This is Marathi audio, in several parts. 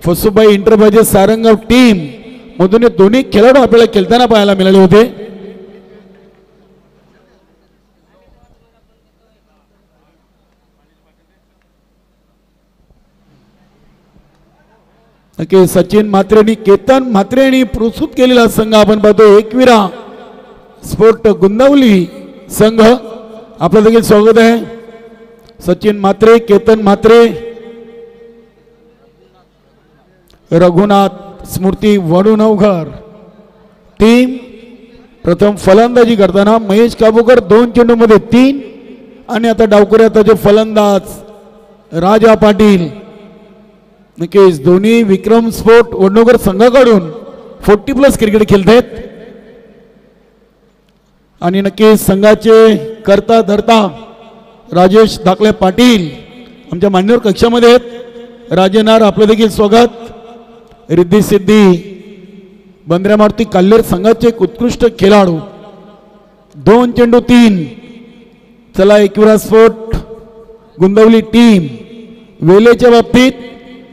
फसुबाई एंटरप्राइजेस सारंगाव टीम मधून दोन्ही खेळाडू आपल्याला खेळताना पाहायला मिळाले होते. नक्की सचिन म्हात्रे केतन म्हात्रे प्रस्तुत केलेला संघ आपण पाहतो. एकविरा स्पोर्ट गुंदावली संघ आपलं देखील स्वागत आहे. सचिन म्हात्रे, केतन म्हात्रे, रघुनाथ स्मृती वडुनवघर टीम. प्रथम फलंदाजी करताना महेश काबूकर 2 चेंडूमध्ये 3 आणि आता डावकऱ्याचे फलंदाज राजा पाटील. नक्कीच दोन्ही विक्रम स्पोर्ट वडनगर संघाकडून 40+ क्रिकेट खेळत आहेत आणि नक्कीच संघाचे करता धरता राजेश धाकले पाटील आमच्या मान्यवर कक्षामध्ये आहेत. राजेनार आपलं देखील स्वागत. रिद्धी सिद्धी बंद्र्या मारुती काल्हेर संघाचे एक उत्कृष्ट खेळाडू. 2 चेंडू 3. चला एकविरा स्पोर्ट गुंदवली टीम वेळेच्या बाबतीत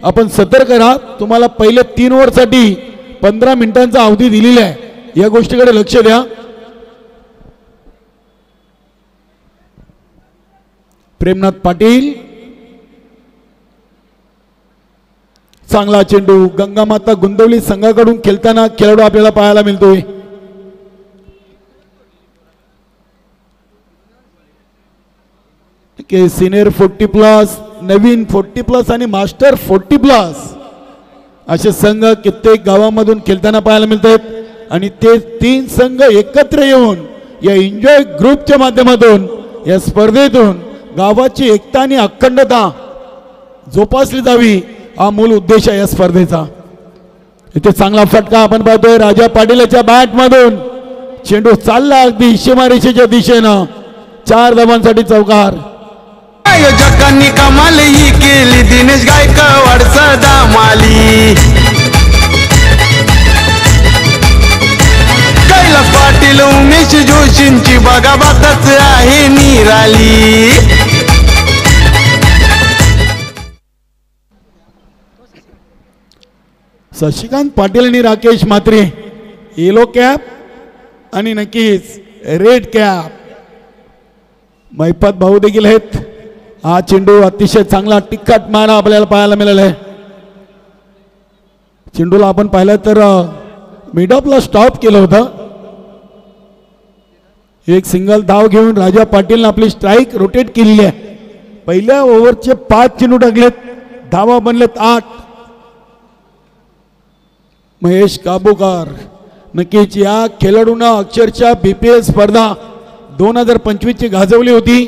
आपण सतर्क राहा. तुम्हाला पहिले 3 ओव्हरसाठी 15 मिनिटांचा अवधी दिलेला आहे. या गोष्टीकडे लक्ष द्या. प्रेमनाथ पाटील चांगला चेंडू. गंगामाता गुंदवली संघाकडून खेळताना खेळाडू आपल्याला पाहायला मिळतोय. सिनियर 40+, नवीन 40+ आणि मास्टर 40+ असे संघ कित्येक गावांमधून खेळताना पाहायला मिळतात आणि ते 3 संघ एकत्र येऊन या एन्जॉय ग्रुपच्या माध्यमातून या स्पर्धेतून गावाची एकता आणि अखंडता जोपासली जावी हा मूल उद्देश आहे या स्पर्धेचा. इथे चांगला फटका आपण पाहतोय राजा पाटीलच्या बॅट मधून. चेंडू चालला अगदी सीमारेषेच्या दिशेनं. 4 धावांसाठी चौकार. आयोजकांनी कमाल ही केली. दिनेश गायकवाड सदा माली. कैलास पाटील उमेश जोशींची बघाबातच आहे निराली. शशिकांत पाटील आणि राकेश म्हात्रे येलो कॅप आणि नक्कीच रेड कॅप. मैपत भाऊ देखील आहेत. हा चेंडू अतिशय चांगला टिक्काट मारा आपल्याला पाहायला मिळाला आहे. चेंडूला आपण पाहिलं तर मिड ऑफला स्टॉप केलं होतं. एक सिंगल धाव घेऊन राजा पाटीलने आपली स्ट्राईक रोटेट केलेली आहे. पहिल्या ओव्हरचे 5 चेंडू टाकलेत. धावा बनलेत 8. महेश काबूकर नक्कीच या खेळाडूंना अक्षरशः BPL स्पर्धा 2025 ची गाजवली होती.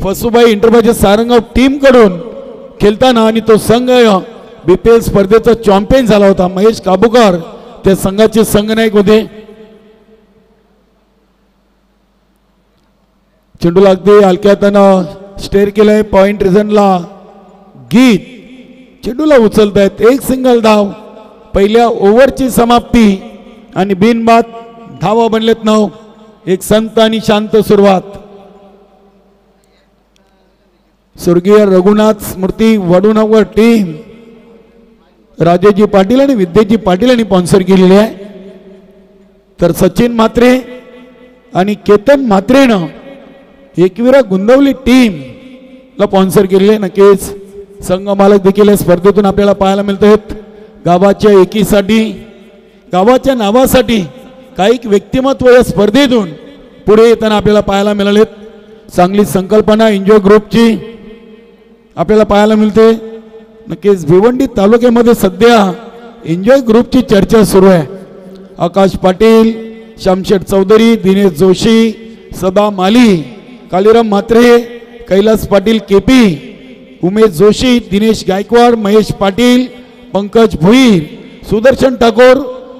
फसुबाई एंटरप्राइजेस सारंगाव टीम कडून खेळताना आणि तो संघ BPL स्पर्धेचा चॅम्पियन झाला होता. महेश काबूकर त्या संघाचे संघनायक होते. चेंडूला अगदी हलक्यातनं स्टेअर केलंय. पॉइंट रिझनला गीत चेंडूला उचलत आहेत. 1 सिंगल धाव. पहिल्या ओव्हरची समाप्ती आणि बिनबाद धावा बनलेत 9. एक संत आणि शांत सुरुवात. स्वर्गीय रघुनाथ स्मृती वडुनवघर टीम राजेजी पाटील आणि विद्याजी पाटील यांनी स्पॉन्सर केलेली आहे. तर सचिन म्हात्रे आणि केतन म्हात्रेनं एकविरा गुंदवली टीम ला स्पॉन्सर केलेले. नक्कीच संघ मालक देखील या स्पर्धेतून आपल्याला पाहायला मिळत आहेत. गावाच्या एकीसाठी गावाच्या नावासाठी काही व्यक्तिमत्व या स्पर्धेतून पुढे येताना आपल्याला पाहायला मिळालेत. चांगली संकल्पना एन्जॉय ग्रुपची आपल्याला पाहायला मिळते. नक्कीच भिवंडी तालुक्यामध्ये सध्या एन्जॉय ग्रुपची चर्चा सुरू आहे. आकाश पाटील, शामशेठ चौधरी, दिनेश जोशी, सदा माली, कालीराम म्हात्रे, कैलास पाटील KP, उमेश जोशी, दिनेश गायकवाड, महेश पाटील, पंकज भुईर, सुदर्शन ठाकोर,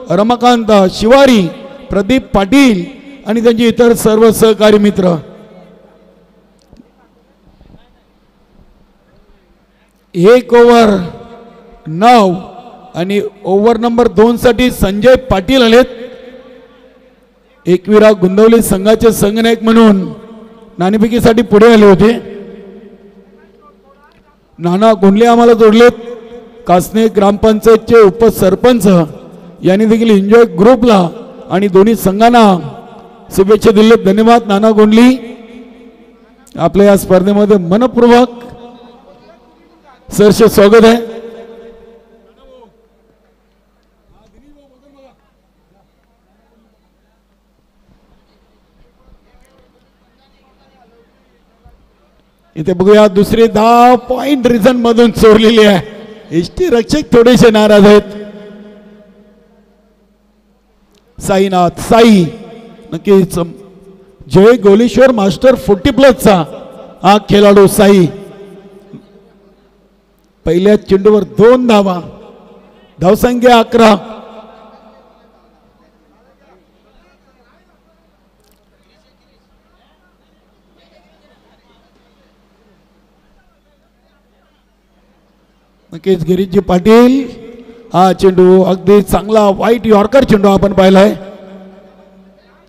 रमाकांत शिवारी, प्रदीप पाटील आणि त्यांचे इतर सर्व सहकारी मित्र. एक ओव्हर 9 आणि ओव्हर नंबर 2 साठी संजय पाटील आलेत. एकविरा गुंदवली संघाचे संघनायक म्हणून नाणेफेकीसाठी पुढे आले होते. नाना गोंडले आम्हाला जोडलेत. कासने ग्रामपंचायतचे उपसरपंच यांनी देखील एन्जॉय ग्रुपला आणि दोन्ही संघांना शुभेच्छा दिले. धन्यवाद नाना गोंडली. आपल्या या स्पर्धेमध्ये मनपूर्वक सरसे स्वागत आहे. इथे बघूया दुसरी धाव पॉइंट रिझन मधून चोरलेली आहे. एसटी रक्षक थोडेसे नाराज आहेत. साईनाथ साई नक्कीच जय गोलेश्वर मास्टर 40+ हा खेळाडू साई. पहिल्या चेंडूवर 2 धावा. धावसंख्या 11. नक्कीच गिरीशजी पाटील हा चेंडू अगदी चांगला वाईट यॉर्कर चेंडू आपण पाहिलाय.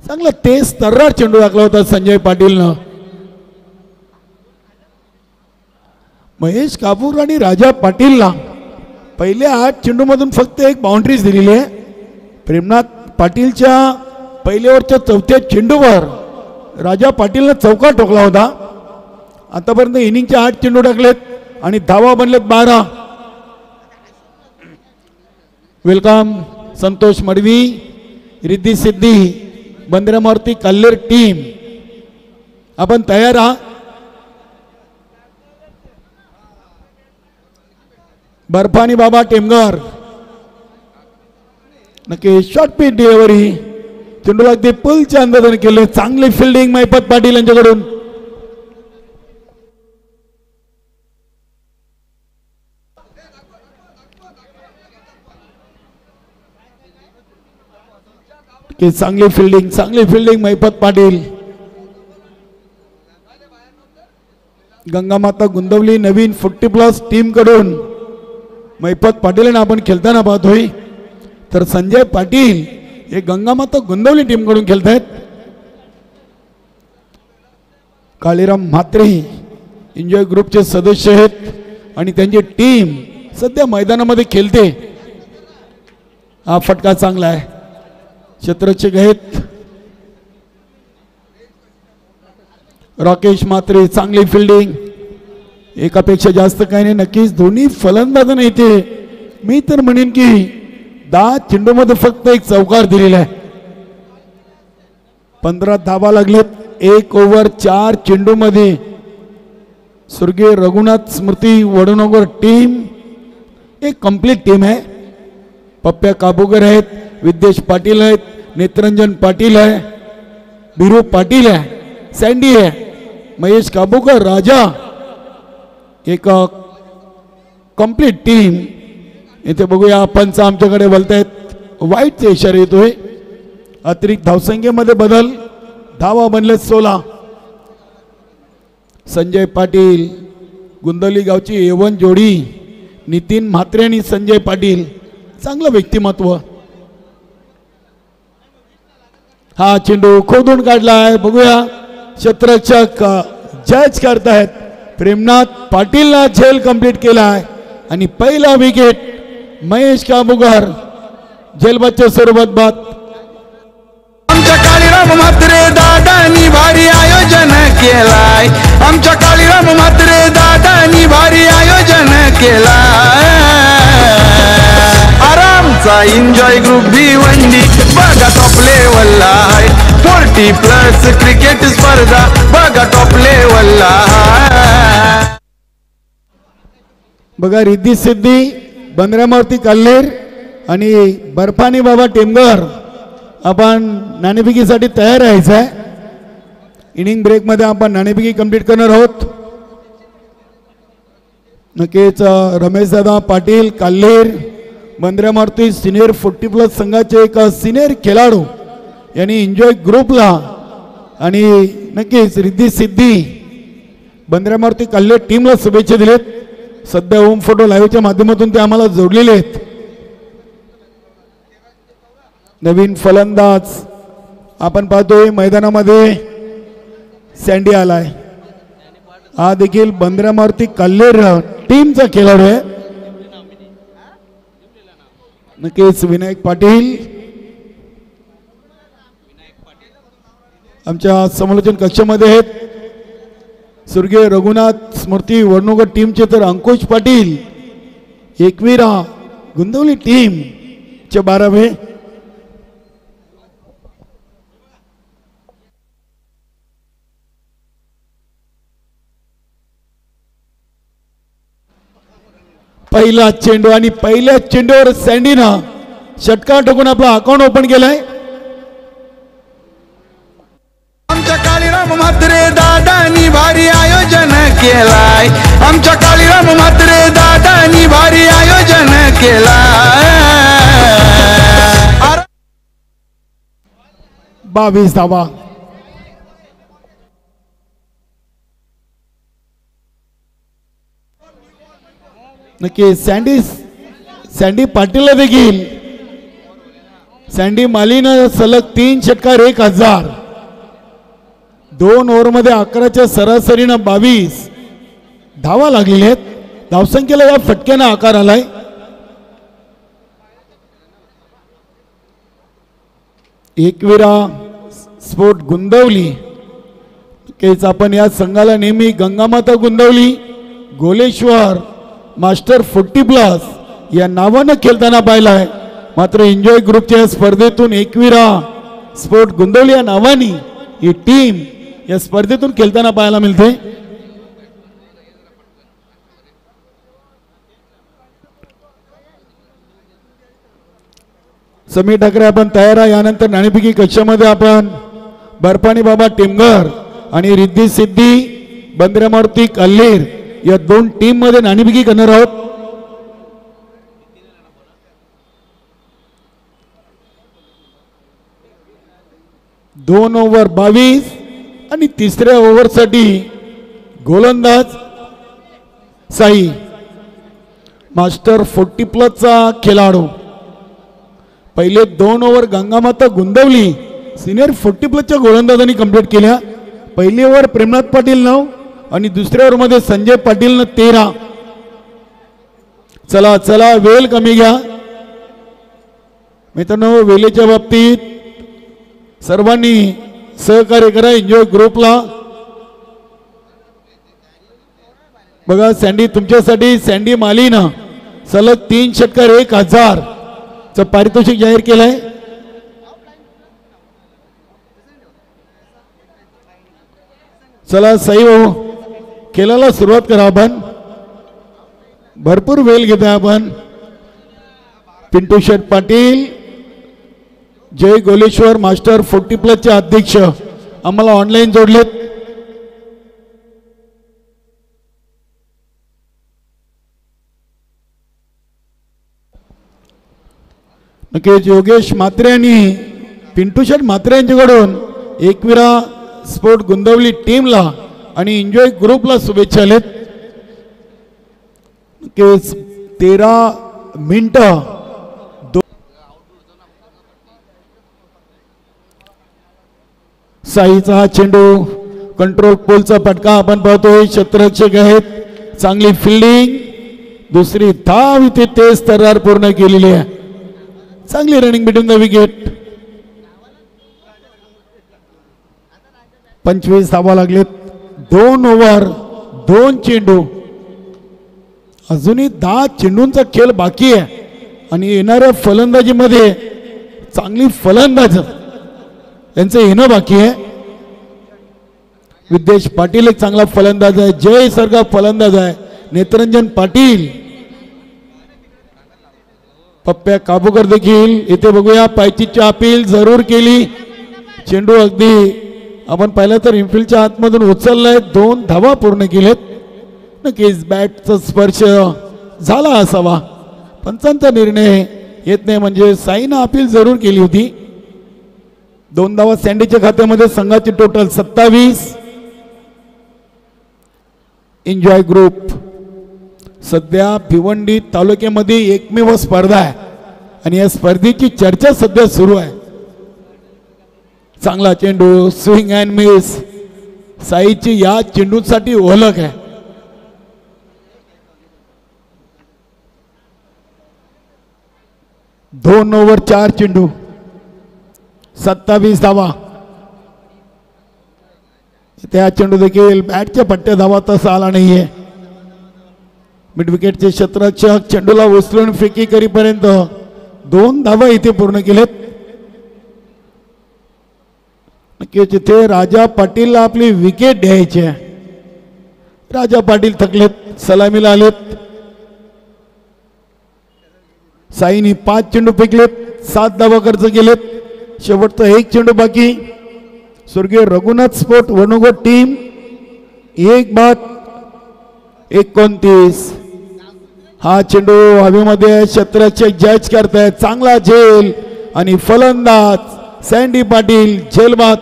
चांगला तेज तर्रार चेंडू टाकला होता संजय पाटीलनं. महेश कापूर आणि राजा पाटीलला पहिल्या 8 चेंडूमधून फक्त एक बाउंड्रीज दिलेली आहे. प्रेमनाथ पाटीलच्या पहिल्या ओव्हरच्या 4थ्या चेंडूवर राजा पाटीलनं चौका ठोकला होता. आतापर्यंत इनिंगचे 8 चेंडू टाकलेत आणि धावा बनलेत 12. Welcome Santosh Madavi, Riddhi Siddhi, बंद्रामारुती कल्लेर team. आपण तयार आहात? बर्फानी बाबा टेमगर नक्की शॉर्ट पिच डिलिव्हरी. चेंडूला अगदी पुलच्या अंदाजाने केले. चांगली फिल्डिंग महिपत पाटील यांच्याकडून. की चांगली फिल्डिंग महिपत पाटील. गंगामाता गुंदवली नवीन 40+ टीम कडून महिपत पाटील आपण खेळताना पाहतोय. तर संजय पाटील हे गंगामाता गुंदवली टीम कडून खेळत आहेत. काळीराम म्हात्रे एन्जॉय ग्रुपचे सदस्य आहेत आणि त्यांची टीम सध्या मैदानामध्ये खेळते. हा फटका चांगला आहे. क्षेत्ररक्षक आहेत राकेश म्हात्रे. चांगली फिल्डिंग. एकापेक्षा जास्त काही नाही. नक्कीच दोन्ही फलंदाजांना इथे मी तर म्हणेन की 10 चेंडूमध्ये फक्त एक चौकार दिलेला आहे. 15 धावा लागलेत 1 ओव्हर 4 चेंडूमध्ये. स्वर्गीय रघुनाथ स्मृती वडनगर टीम एक कंप्लीट टीम आहे. पप्प्या काबूगर आहेत, विद्येश पाटील आहेत, नेत्रंजन पाटील आहे, बिरू पाटील आहे, सँडी आहे, महेश काबूकर, राजा. एक कंप्लीट टीम. इथे बघूया पंच आमच्याकडे बोलतायत. वाईटचे इशारे येतोय. अतिरिक्त धावसंख्येमध्ये बदल. धावा बनले 16. संजय पाटील गुंदवली गावची A1 जोडी. नितीन म्हात्रे आणि संजय पाटील. चांगलं व्यक्तिमत्व. हा चेंडू खोदून काढलाय. बघूया क्षेत्ररक्षक जज करतायत. प्रेमनाथ पाटीलला झेल कंप्लीट केलाय आणि पहिला विकेट महेश काबूकर झेलबादच्या स्वरूपात बाद. आमच्या काळीराम म्हात्रे दादानी भारी आयोजन केलाय. आमच्या काळीराम म्हात्रे दादानी भारी आयोजन केलाय. आरामचा एन्जॉय ग्रुप भिवंडी बघा टॉप लेवलला आहे. 40+ क्रिकेट स्पर्धा बघा टॉप लेवलला आहे. बघा रिद्धी सिद्धी, बंद्रामारुती कल्लेर आणि बर्फानी बाबा टेमगर आपण नाणेफेकीसाठी तयार राहायचं आहे. इनिंग ब्रेकमध्ये आपण नाणेफेकी कंप्लीट करणार आहोत. नक्कीच रमेश दादा पाटील कल्लेर बंद्रामारुती सिनियर 40+ संघाचे एक सिनियर खेळाडू यांनी एन्जॉय ग्रुपला आणि नक्कीच रिद्धी सिद्धी बंद्रामारुती कल्लेर टीमला शुभेच्छा दिलेत. सध्या होम फोटो लाईव्हच्या माध्यमातून ते आम्हाला जोडलेले आहेत. नवीन फलंदाज आपण पाहतोय मैदानामध्ये सँडी आलाय. हा देखील बंद्रामारुती कल्लेर टीमचा खेळाडू आहे. नक्कीच विनायक पाटील आमच्या समालोचन कक्षामध्ये आहेत। स्वर्गीय रघुनाथ स्मृती वडनगर टीमचे तर अंकुश पाटील एकविरा गुंदवली टीम चे 12वे। पहिला चेंडू आणि पहिल्या चेंडूवर सँडीनं षटकार टाकून आपला अकाउंट ओपन केलाय। आमच्या काळीराम म्हात्रे दादानी भारी आयोजन केलाय। आमच्या काळीराम म्हात्रे दादानी भारी आयोजन केलाय। 22 धावा। नक्की सँडी पाटीलला देखील सँडी मालीनं सलग 3 षटकार 1000। 2 ओव्हरमध्ये 11च्या सरासरीनं 22 धावा लागलेल्या आहेत। धावसंख्येला या फटक्यानं आकार आलाय। एकविरा स्पोर्ट गुंदवली केच आपण या संघाला नेहमी गंगामाता गुंदवली गोलेश्वर मास्टर 40+ या नावानं खेळताना पाहिलाय। मात्र एन्जॉय ग्रुपच्या स्पर्धेतून एकविरा स्पोर्ट गुंदवली या नावाने ही टीम या स्पर्धेतून खेळताना पाहायला मिळते। समीर ठाकरे आपण तयार आहे। यानंतर नाणेफेकी कक्षामध्ये आपण बर्फानी बाबा टिमगर आणि रिद्धी सिद्धी बंद्रामारुती कल्लेर या 2 टीम मध्ये नाणेफेकी करणार आहोत। दोन ओव्हर 22 आणि तिसऱ्या ओव्हरसाठी गोलंदाज साई मास्टर 40+ चा खेळाडू। पहिले 2 ओव्हर गंगामाता गुंदवली सिनियर 40+ च्या गोलंदाजांनी कंप्लीट केल्या। पहिली ओव्हर प्रेमनाथ पाटील 9 आणि दुसऱ्या ओव्हर मध्ये संजय पाटील 13। चला चला वेळ कमी घ्या मित्रांनो। वेळेच्या बाबतीत सर्वांनी सहकार्य करा एन्जॉय ग्रुपला। बघा सँडी तुमच्यासाठी सँडी मालीनं सलग 3 षटकार 1000 चं पारितोषिक जाहीर केलंय। चला साई भाऊ खेळायला सुरुवात करा। आपण भरपूर वेळ घेतोय आपण। पिंटू शेठ पाटील जय गोलेश्वर मास्टर 40+ चे अध्यक्ष आम्हाला ऑनलाईन जोडलेत। नक्कीच योगेश म्हात्रे आणि पिंटू शेठ म्हात्रे यांच्याकडून एकविरा स्पोर्ट गुंदवली टीमला आणि एन्जॉय ग्रुपला शुभेच्छा आलेत। नक्कीच 13 मिनिटं साईचा हा चेंडू कंट्रोल पोलचा फटका आपण पाहतोय। क्षेत्ररक्षक आहेत चांगली फिल्डिंग दुसरी धाव इथे तेज तर्रार पूर्ण केलेली आहे। चांगली रनिंग बिटवीन द विकेट। 25 धावा लागलेत। 2 ओव्हर 2 चेंडू अजूनही 10 चेंडूंचा खेळ बाकी आहे आणि येणाऱ्या फलंदाजीमध्ये चांगली फलंदाज यांचं येणं बाकी आहे। विद्येश पाटील एक चांगला फलंदाज आहे। जय सारखा फलंदाज आहे। नेत्रंजन पाटील पप्प्या काबूकर देखील इथे बघूया पायचीची अपील जरूर केली। चेंडू अगदी आपण पाहिलं तर इनफिल्डच्या आतमधून उचललाय। 2 धावा पूर्ण केलेत। नक्कीच बॅटचा स्पर्श झाला असावा पंचांचा निर्णय येत नाही म्हणजे साईनं अपील जरूर केली होती। 2 धावा सँडीच्या खात्यामध्ये संघाची टोटल 27। एन्जॉय ग्रुप सध्या भिवंडी तालुक्यामध्ये एकमेव स्पर्धा आहे आणि या स्पर्धेची चर्चा सध्या सुरू आहे। चांगला चेंडू स्विंग अँड मिस साईची या चेंडूसाठी ओळख आहे। 2 ओव्हर 4 चेंडू 27 धावा. त्या चेंडू देखील बॅटच्या पट्ट्या धावा तसा आला नाहीये. मिड विकेटचे क्षेत्ररक्षक चेंडूला उचलून फेकी करीपर्यंत 2 धावा इथे पूर्ण केलेत. नक्कीच इथे राजा पाटीलला आपली विकेट द्यायची आहे. राजा पाटील थकलेत, सलामीला आलेत. साईनी 5 चेंडू फेकलेत, 7 धावा खर्च केलेत. शेवटचा 1 चेंडू बाकी. स्वर्गीय रघुनाथ स्पोर्ट वडनगर टीम 1-29. हा चेंडू हवेमध्ये क्षेत्ररक्षक जज करतायत. चांगला झेल आणि फलंदाज सँडी पाटील झेलबाद.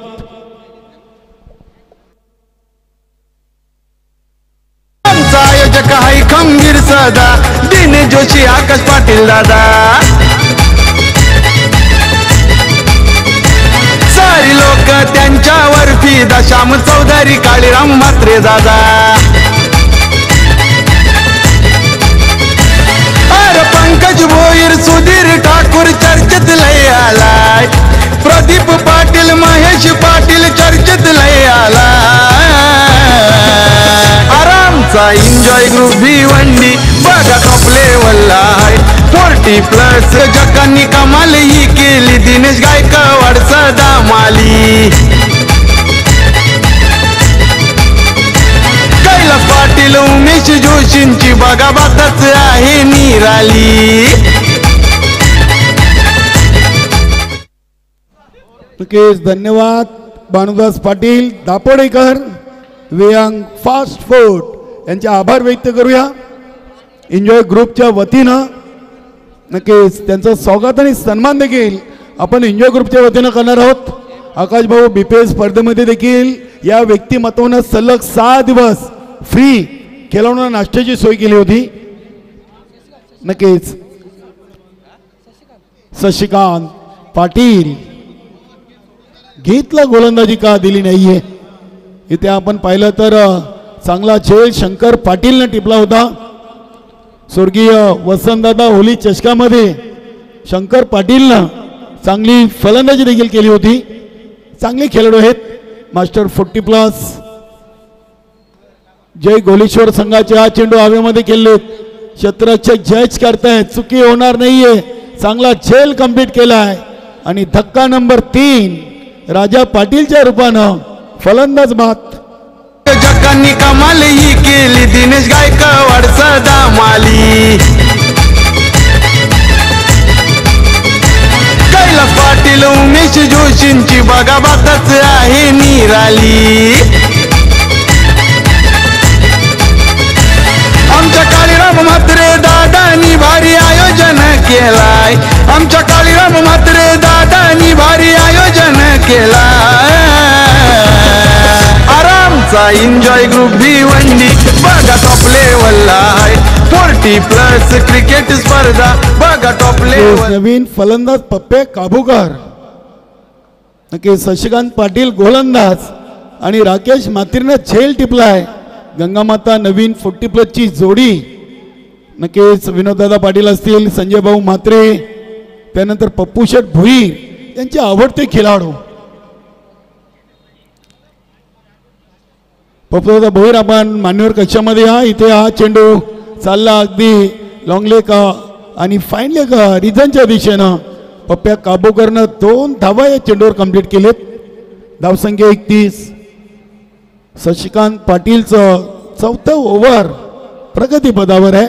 आयोजक आहे खंबीर सदा दिनेश जोशी आकाश पाटील दादा. सारी लोक त्यांच्यावर फिदा श्याम चौधरी काळीराम म्हात्रे दादा. अरे पंकज भोईर सुधीर ठाकूर चर्चेत लय आलाय. प्रदीप पाटील महेश पाटील चर्चेत लय आलाय. आरामचा एन्जॉय ग्रुप भिवंडी बघा टॉप लेवलला आहे. 40+ जकांनी कमाल ही केली दिनेश गायकवाड सदा माली. कैलास पाटील उमेश जोशींची बघा बातच आहे निराली. धन्यवाद भानुदास पाटील दापोडेकर वियांग फास्ट फूड यांचे आभार व्यक्त करूया एन्जॉय ग्रुपच्या वतीनं. नक्कीच त्यांचं स्वागत आणि सन्मान देखील आपण एन्जॉय ग्रुपच्या वतीनं करणार आहोत. आकाश भाऊ BPL स्पर्धेमध्ये देखील या व्यक्तिमत्वानं सलग 6 दिवस फ्री खेळाडूंना नाश्त्याची सोय केली होती. नक्कीच शशिकांत पाटील घेतला गोलंदाजी का दिली नाहीये. इथे आपण पाहिलं तर चांगला झेल शंकर पाटीलने टिपला होता. स्वर्गीय वसंतदादा होली चषकामध्ये शंकर पाटीलनं चांगली फलंदाजी देखील केली होती. चांगले खेळाडू आहेत. मास्टर 40+. जय गोलेश्वर संघाचे हा चेंडू हवेमध्ये खेळलेत. क्षेत्ररक्षक जज करतायत, चुकी होणार नाहीये. चांगला झेल कंप्लीट केलाय आणि धक्का नंबर 3 राजा पाटीलच्या रूपानं फलंदाज बाद. जकांनी कमाल ही केली दिनेश गायकवाड सदा माली. कैलास पाटील उमेश जोशींची बघा बातच आहे निराली. आमच्या काळीराम म्हात्रे दादानी भारी आयोजन केलाय. आमच्या काळीराम म्हात्रे दादानी भारी आयोजन केलाय. आरामचा एन्जॉय ग्रुप भिवंडी बघा टॉप लेवलला आहे. 40+ क्रिकेट स्पर्धा बघा टॉप लेवल. नवीन फलंदाज पप्पे काबूकर. नक्की शशिकांत पाटील गोलंदाज आणि राकेश मात्रेने झेल टिपलाय. गंगामाता नवीन 40+ ची जोडी. नक्कीच विनोददादा पाटील असतील, संजय भाऊ म्हात्रे, त्यानंतर पप्पू शेठ भुईर यांचे आवडते खेळाडू. पप्पूदादा भोईर आपण मान्यवर कक्षामध्ये या. इथे हा चेंडू चालला अगदी लॉंग लेग आणि फाईन लेग रिझनच्या दिशेनं. पप्प्या काबूकरनं 2 धावा या चेंडूवर कंप्लीट केलेत. धावसंख्या 31. शशिकांत पाटीलचं 4थं ओव्हर प्रगतीपदावर आहे.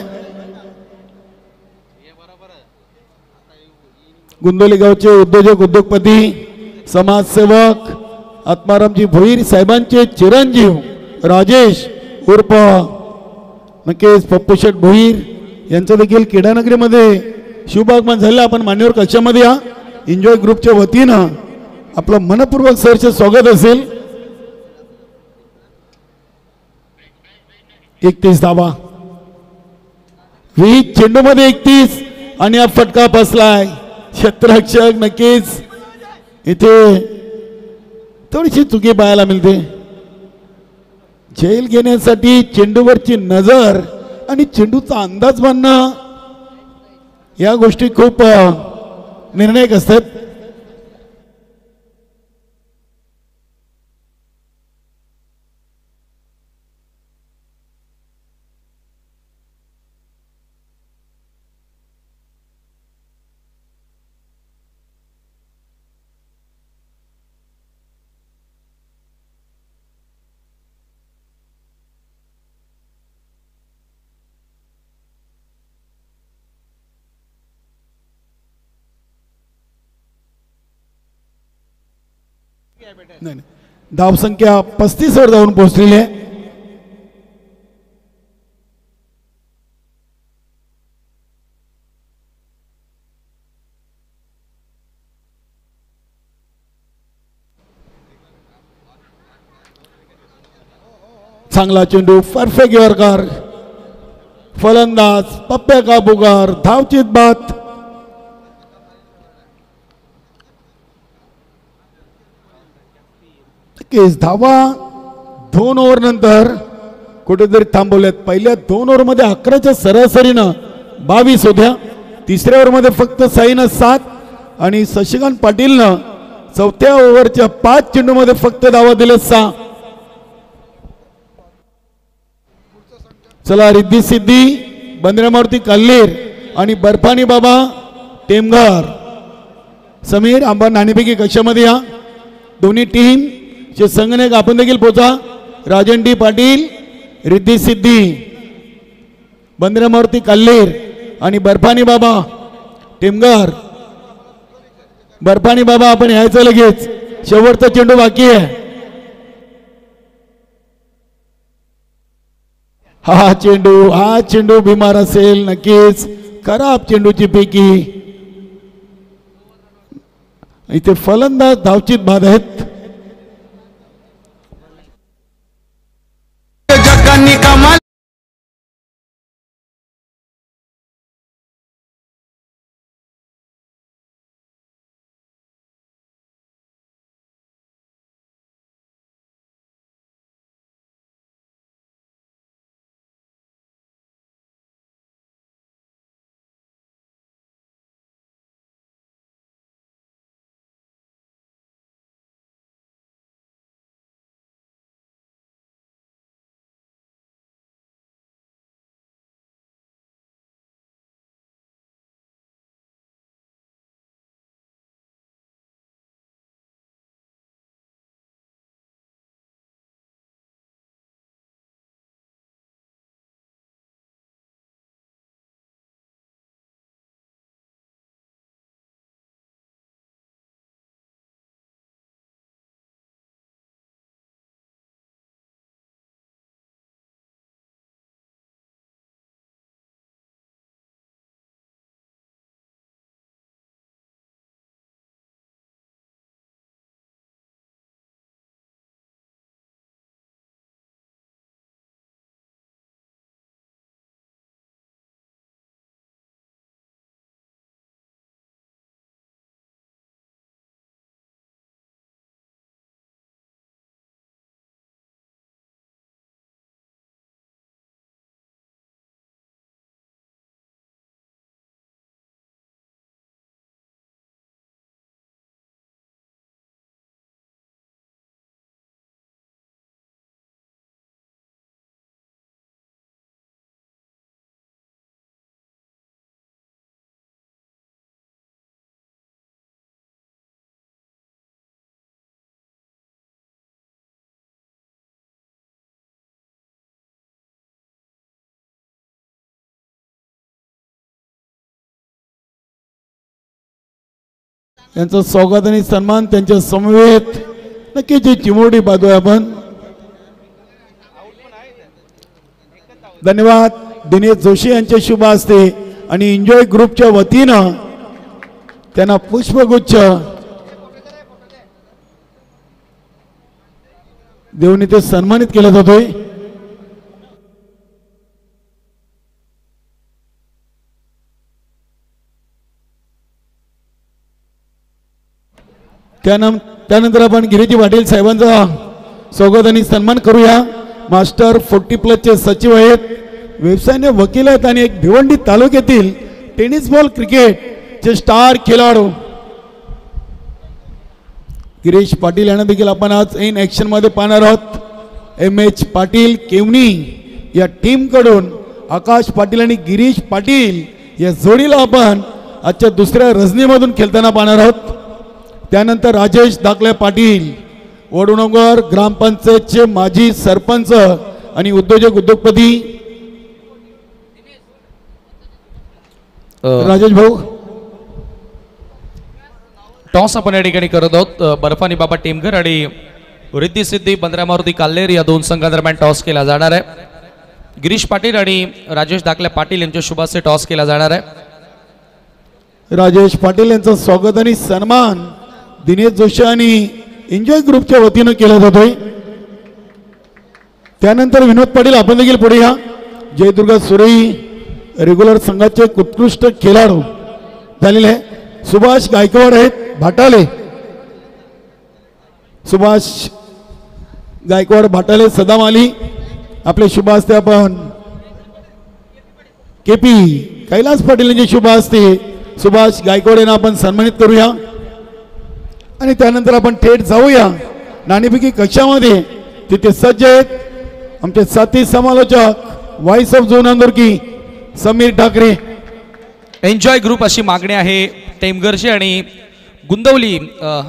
गुंदोली गावचे उद्योजक उद्योगपती समाजसेवक आत्मारामजी भोईर साहेबांचे चिरंजीव राजेश उर्फ नक्कीच पप्पू शेठ भोईर यांचं देखील क्रीडानगरीमध्ये शुभागमन झालं. आपण मान्यवर कक्षामध्ये या. एन्जॉय ग्रुपच्या वतीनं आपलं मनपूर्वक सरचे स्वागत असेल. 31 धावा 20 चेंडूमध्ये 31 आणि हा फटका बसलाय. क्षेत्ररक्षक नक्कीच इथे थोडीशी चुकी पाहायला मिळते. झेल घेण्यासाठी चेंडूवरची नजर आणि चेंडूचा अंदाज बांधणं या गोष्टी खूप निर्णायक असतात. नाही, धावसंख्या 35 वर जाऊन पोहोचलेली आहे. चांगला चेंडू, परफेक्ट यॉर्कर, फलंदाज पप्प्या काबूगार, धावचीत बात. केस धावा 2 ओव्हर नंतर कुठेतरी थांबवल्यात. पहिल्या 2 ओव्हर मध्ये 11च्या सरासरीनं 22 होत्या. तिसऱ्या ओव्हर मध्ये फक्त साईनं 7 आणि शशिकांत पाटीलनं चौथ्या ओव्हरच्या 5 चेंडूमध्ये फक्त धावा दिले 6. चला रिद्धी सिद्धी, बंद्रामारुती काल्लीर आणि बर्फानी बाबा टेमघर. समीर आंबा नाणेफेकी कक्षामध्ये या. दोन्ही टीम चे संघनायक आपण देखील पोचा. राजन डी पाटील, रिद्धी सिद्धी, बंद्रामारुती काल्लीर आणि बर्फानी बाबा टेमघर. बर्फानी बाबा आपण यायचं लगेच, शेवटचा चेंडू बाकी आहे. हा चेंडू बिमार असेल नक्कीच. खराब चेंडूची पैकी इथे फलंदाज धावचीत बाद आहेत. जकांनी कमाल यांचं स्वागत आणि सन्मान त्यांच्या समवेत नक्कीच चिमोडी बाजू आपण. धन्यवाद. दिनेश जोशी यांचे शुभ हस्ते आणि एन्जॉय ग्रुपच्या वतीनं त्यांना पुष्पगुच्छ देऊन इथे सन्मानित केला जातोय. त्यानंतर आपण गिरीजी पाटील साहेबांचा स्वागत आणि सन्मान करूया. मास्टर 40+ चे सचिव आहेत, व्यवसायाने वकील आहेत आणि एक भिवंडी तालुक्यातील टेनिस बॉल क्रिकेट चे स्टार खेळाडू गिरीश पाटील यांना देखील आपण आज इन ॲक्शन मध्ये पाहणार आहोत. MH पाटील केवनी या टीम कडून आकाश पाटील आणि गिरीश पाटील या जोडीला आपण आजच्या दुसऱ्या रजनीमधून खेळताना पाहणार आहोत. त्यानंतर राजेश दाखले पाटील वडुनगर ग्रामपंचायतचे माजी सरपंच आणि उद्योजपती राजेश भाऊ. टॉस आपण या ठिकाणी करत आहोत. बर्फानी बाबा टीमघर आणि रिद्धी सिद्धी बंद्रा मारुती काल्लेर या दोन संघादरम्यान टॉस केला जाणार आहे. गिरीश पाटील आणि राजेश दाखले पाटील यांच्या शुभाचे टॉस केला जाणार आहे. राजेश पाटील यांचं स्वागत आणि सन्मान दिनेश जोशी आणि एन्जॉय ग्रुपच्या वतीनं केला जातोय. त्यानंतर विनोद पाटील आपण देखील पुढे या. जयदुर्गा सुरई रेग्युलर संघाचे उत्कृष्ट खेळाडू झालेले आहे. सुभाष गायकवाड आहेत भाटाले. सुभाष गायकवाड भाटाले सदाम आली आपले शुभ हस्ते आपण KP कैलास पाटील यांचे शुभ हस्ते सुभाष गायकवाड यांना आपण सन्मानित करूया. आणि त्यानंतर आपण थेट जाऊया नाणेफेकी कक्षामध्ये. तिथे सज्ज आहेत आमचे साथी समालोचक व्हाईस ऑफ झोन अंदुरकी समीर ठाकरे. एन्जॉय ग्रुप अशी मागणी आहे टेमघरची आणि गुंदवली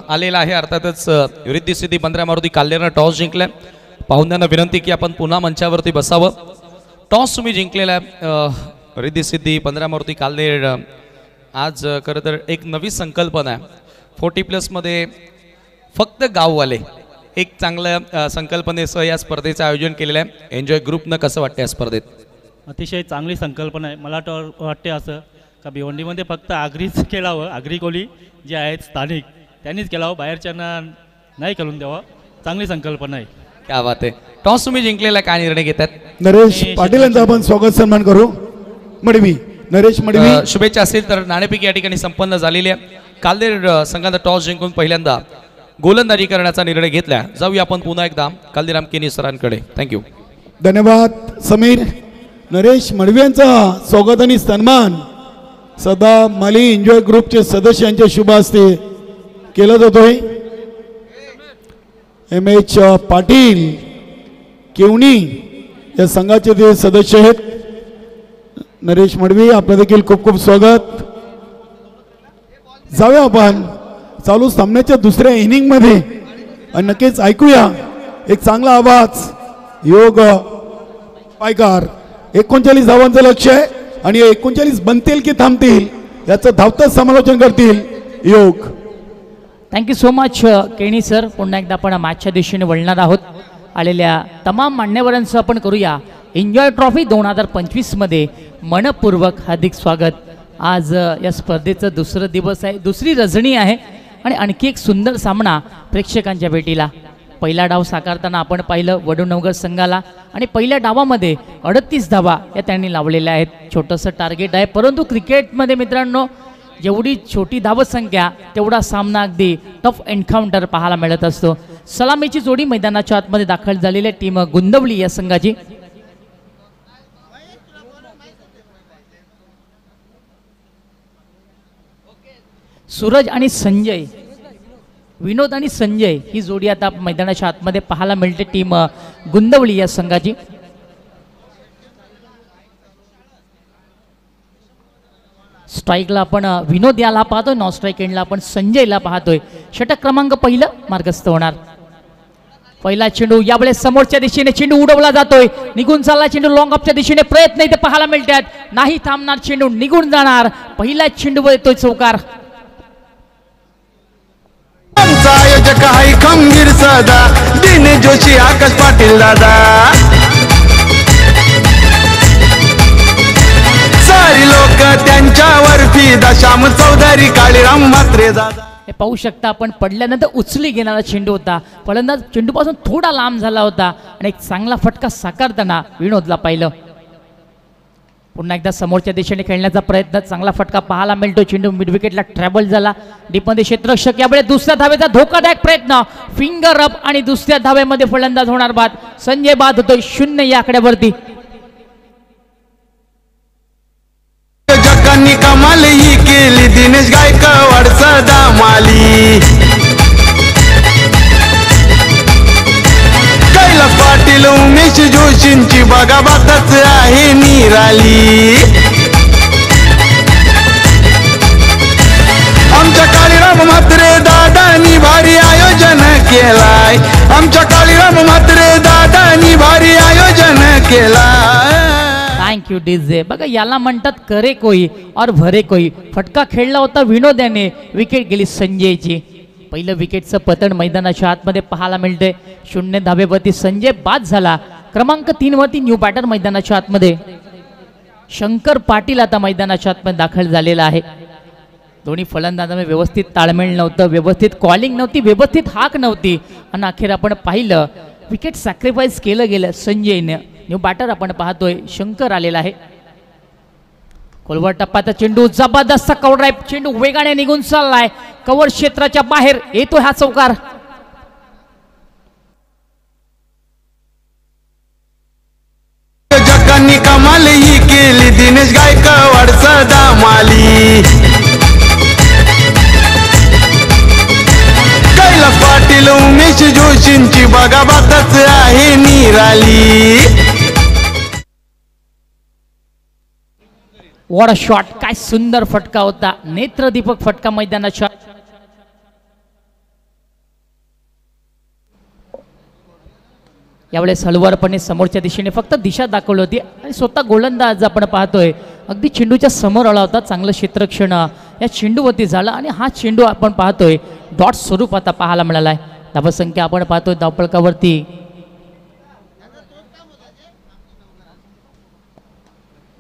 आलेला आहे. अर्थातच रिद्धी सिद्धी बंद्रा मारुती काल्लेरनं टॉस जिंकलाय. पाहुण्यांना विनंती की आपण पुन्हा मंचावरती बसावं. टॉस तुम्ही जिंकलेला आहे रिद्धी सिद्धी बंद्रा मारुती काल्लेर. आज खरं तर एक नवी संकल्पना आहे 40+ मध्ये फक्त गाववाले एक चांगल्या संकल्पनेसह या स्पर्धेचं आयोजन केलेलं आहे. एन्जॉय ग्रुपनं कसं वाटतं या स्पर्धेत? अतिशय चांगली संकल्पना आहे. मला वाटते असं का भिवंडीमध्ये फक्त आगरीच खेळावं. आगरी कोली जे आहेत स्थानिक त्यांनीच खेळावं, बाहेरच्यांना नाही खेळून द्यावं. चांगली संकल्पना आहे. क्या बात आहे. टॉस तुम्ही जिंकलेला, काय निर्णय घेतात? नरेश पाटील यांचा आपण स्वागत सन्मान करू. मडवी नरेश मडवी शुभेच्छा असतील तर नाणेफेकी या ठिकाणी संपन्न झालेली आहे. काल्लेर संघाचा टॉस जिंकून पहिल्यांदा गोलंदाजी करण्याचा निर्णय घेतला. जाऊया आपण पुन्हा एकदा काल्लेराम केनी सरांकडे. थँक्यू. धन्यवाद समीर. नरेश मडवी यांचा स्वागत आणि सन्मान सदा माली एन्जॉय ग्रुपचे सदस्यांच्या शुभ हस्ते केला जातोय. MH पाटील केवनी या संघाचे ते सदस्य आहेत. नरेश मडवी आपलं देखील खूप खूप स्वागत. जाऊया आपण चालू सामन्याच्या दुसऱ्या इनिंग मध्ये आणि नक्कीच ऐकूया एक चांगला आवाज. योग पायकार 39 धावांचं लक्ष आहे आणि 39 बनतील की थांबतील याचं धावतं समालोचन करतील योग. Thank you so much Keni sir. पुन्हा एकदा आपण मॅचच्या दिशेने वळणार आहोत. आलेल्या तमाम मान्यवरांचं आपण करूया एन्जॉय ट्रॉफी 2025 मध्ये मनपूर्वक हार्दिक स्वागत. आज या स्पर्धेचं दुसरं दिवस आहे, दुसरी रजनी आहे आणि आणखी एक सुंदर सामना प्रेक्षकांच्या भेटीला. पहिला डाव साकारताना आपण पाहिलं वडुनगर संघाला आणि पहिल्या डावामध्ये 38 धावा या त्यांनी लावलेल्या आहेत. छोटंसं टार्गेट आहे, परंतु क्रिकेटमध्ये मित्रांनो जेवढी छोटी धावसंख्या तेवढा सामना अगदी टफ एन्काउंटर पाहायला मिळत असतो. सलामीची जोडी मैदानाच्या आतमध्ये दाखल झालेली टीम गुंदवली या संघाची. सूरज आणि संजय, विनोद आणि संजय ही जोडी आता मैदानाच्या आतमध्ये पाहायला मिळते टीम गुंदवली या संघाची. स्ट्राईकला आपण विनोद याला पाहतोय, नॉन स्ट्राईक एंडला आपण संजयला पाहतोय. षटक क्रमांक पहिलं मार्गस्थ होणार. पहिला चेंडू यावेळेस समोरच्या दिशेने चेंडू उडवला जातोय, निघून चालला चेंडू. लॉंग ऑफच्या दिशेने प्रयत्न इथे पाहायला मिळतात, नाही थांबणार चेंडू, निघून जाणार. पहिला चेंडू येतोय चौकार. आयोजक आहे खंबीर सदा दिनेश जोशी आकाश पाटील दादा. सारी लोक त्यांच्यावर फिदा श्याम चौधरी काळीराम म्हात्रे दादा. हे पाहू शकता आपण पडल्यानंतर उचली घेणारा चेंडू होता. फलंदाज चेंडूपासून थोडा लांब झाला होता आणि एक चांगला फटका साकारताना विनोदला पाहिलं. पुन्हा एकदा समोरच्या दिशेने खेळण्याचा प्रयत्न, चांगला फटका पाहायला मिळतो. चेंडू मिड विकेटला ट्रॅव्हल झाला. डीपमध्ये क्षेत्ररक्षक यावेळी दुसऱ्या धावेचा धोकादायक प्रयत्न, फिंगर अप आणि दुसऱ्या धावेमध्ये फलंदाज होणार बाद. संजय बाद होतोय 0 या आकड्यावरती. जगांनी कमाल ही केली दिनेश गायकवाड सदा माली. बघा बातच आहे निराली. आमच्या काळीराम म्हात्रे दादानी भारी आयोजन केलाय. आमच्या काळीराम म्हात्रे दादानी भारी आयोजन केलाय. Thank you DJ. बघा याला म्हणतात करे कोई और भरे कोई. फटका खेळला होता विनोद याने, विकेट गेली संजयची. पहिलं विकेटचं पतन मैदानाच्या आतमध्ये पाहायला मिळते. 0 धावेवरती संजय बाद झाला. क्रमांक 3 वरती न्यू बॅटर मैदानाच्या आतमध्ये शंकर पाटील आता मैदानाच्या आतमध्ये दाखल झालेला आहे. दोन्ही फलंदाजांमध्ये व्यवस्थित ताळमेळ नव्हतं, व्यवस्थित कॉलिंग नव्हती, व्यवस्थित हाक नव्हती आणि अखेर आपण पाहिलं विकेट सॅक्रिफाईस केलं गेलं संजयने. न्यू बॅटर आपण पाहतोय शंकर आलेला आहे. खोलवर टप्प्याचा चेंडू, जबरदस्त कव्हर ड्राईव्ह, चेंडू वेगाने निघून चाललाय, कव्हर क्षेत्राच्या बाहेर येतो हा चौकार. जगांनी कमाल ही केली, दिनेश गायकवाड सदा माली. कैलास पाटील उमेश जोशींची बघा बातच आहे निराली. वॉट अ शॉट, काय सुंदर फटका होता, नेत्रदीपक फटका मैदानाच्या. यावेळेस हलवारपणे समोरच्या दिशेने फक्त दिशा दाखवली होती आणि स्वतः गोलंदाज आपण पाहतोय अगदी चेंडूच्या समोर आला होता. चांगलं क्षेत्ररक्षण या चेंडूवरती झालं आणि हा चेंडू आपण पाहतोय डॉट स्वरूप आता पाहायला मिळाला आहे. धावसंख्या आपण पाहतोय धावफलकावरती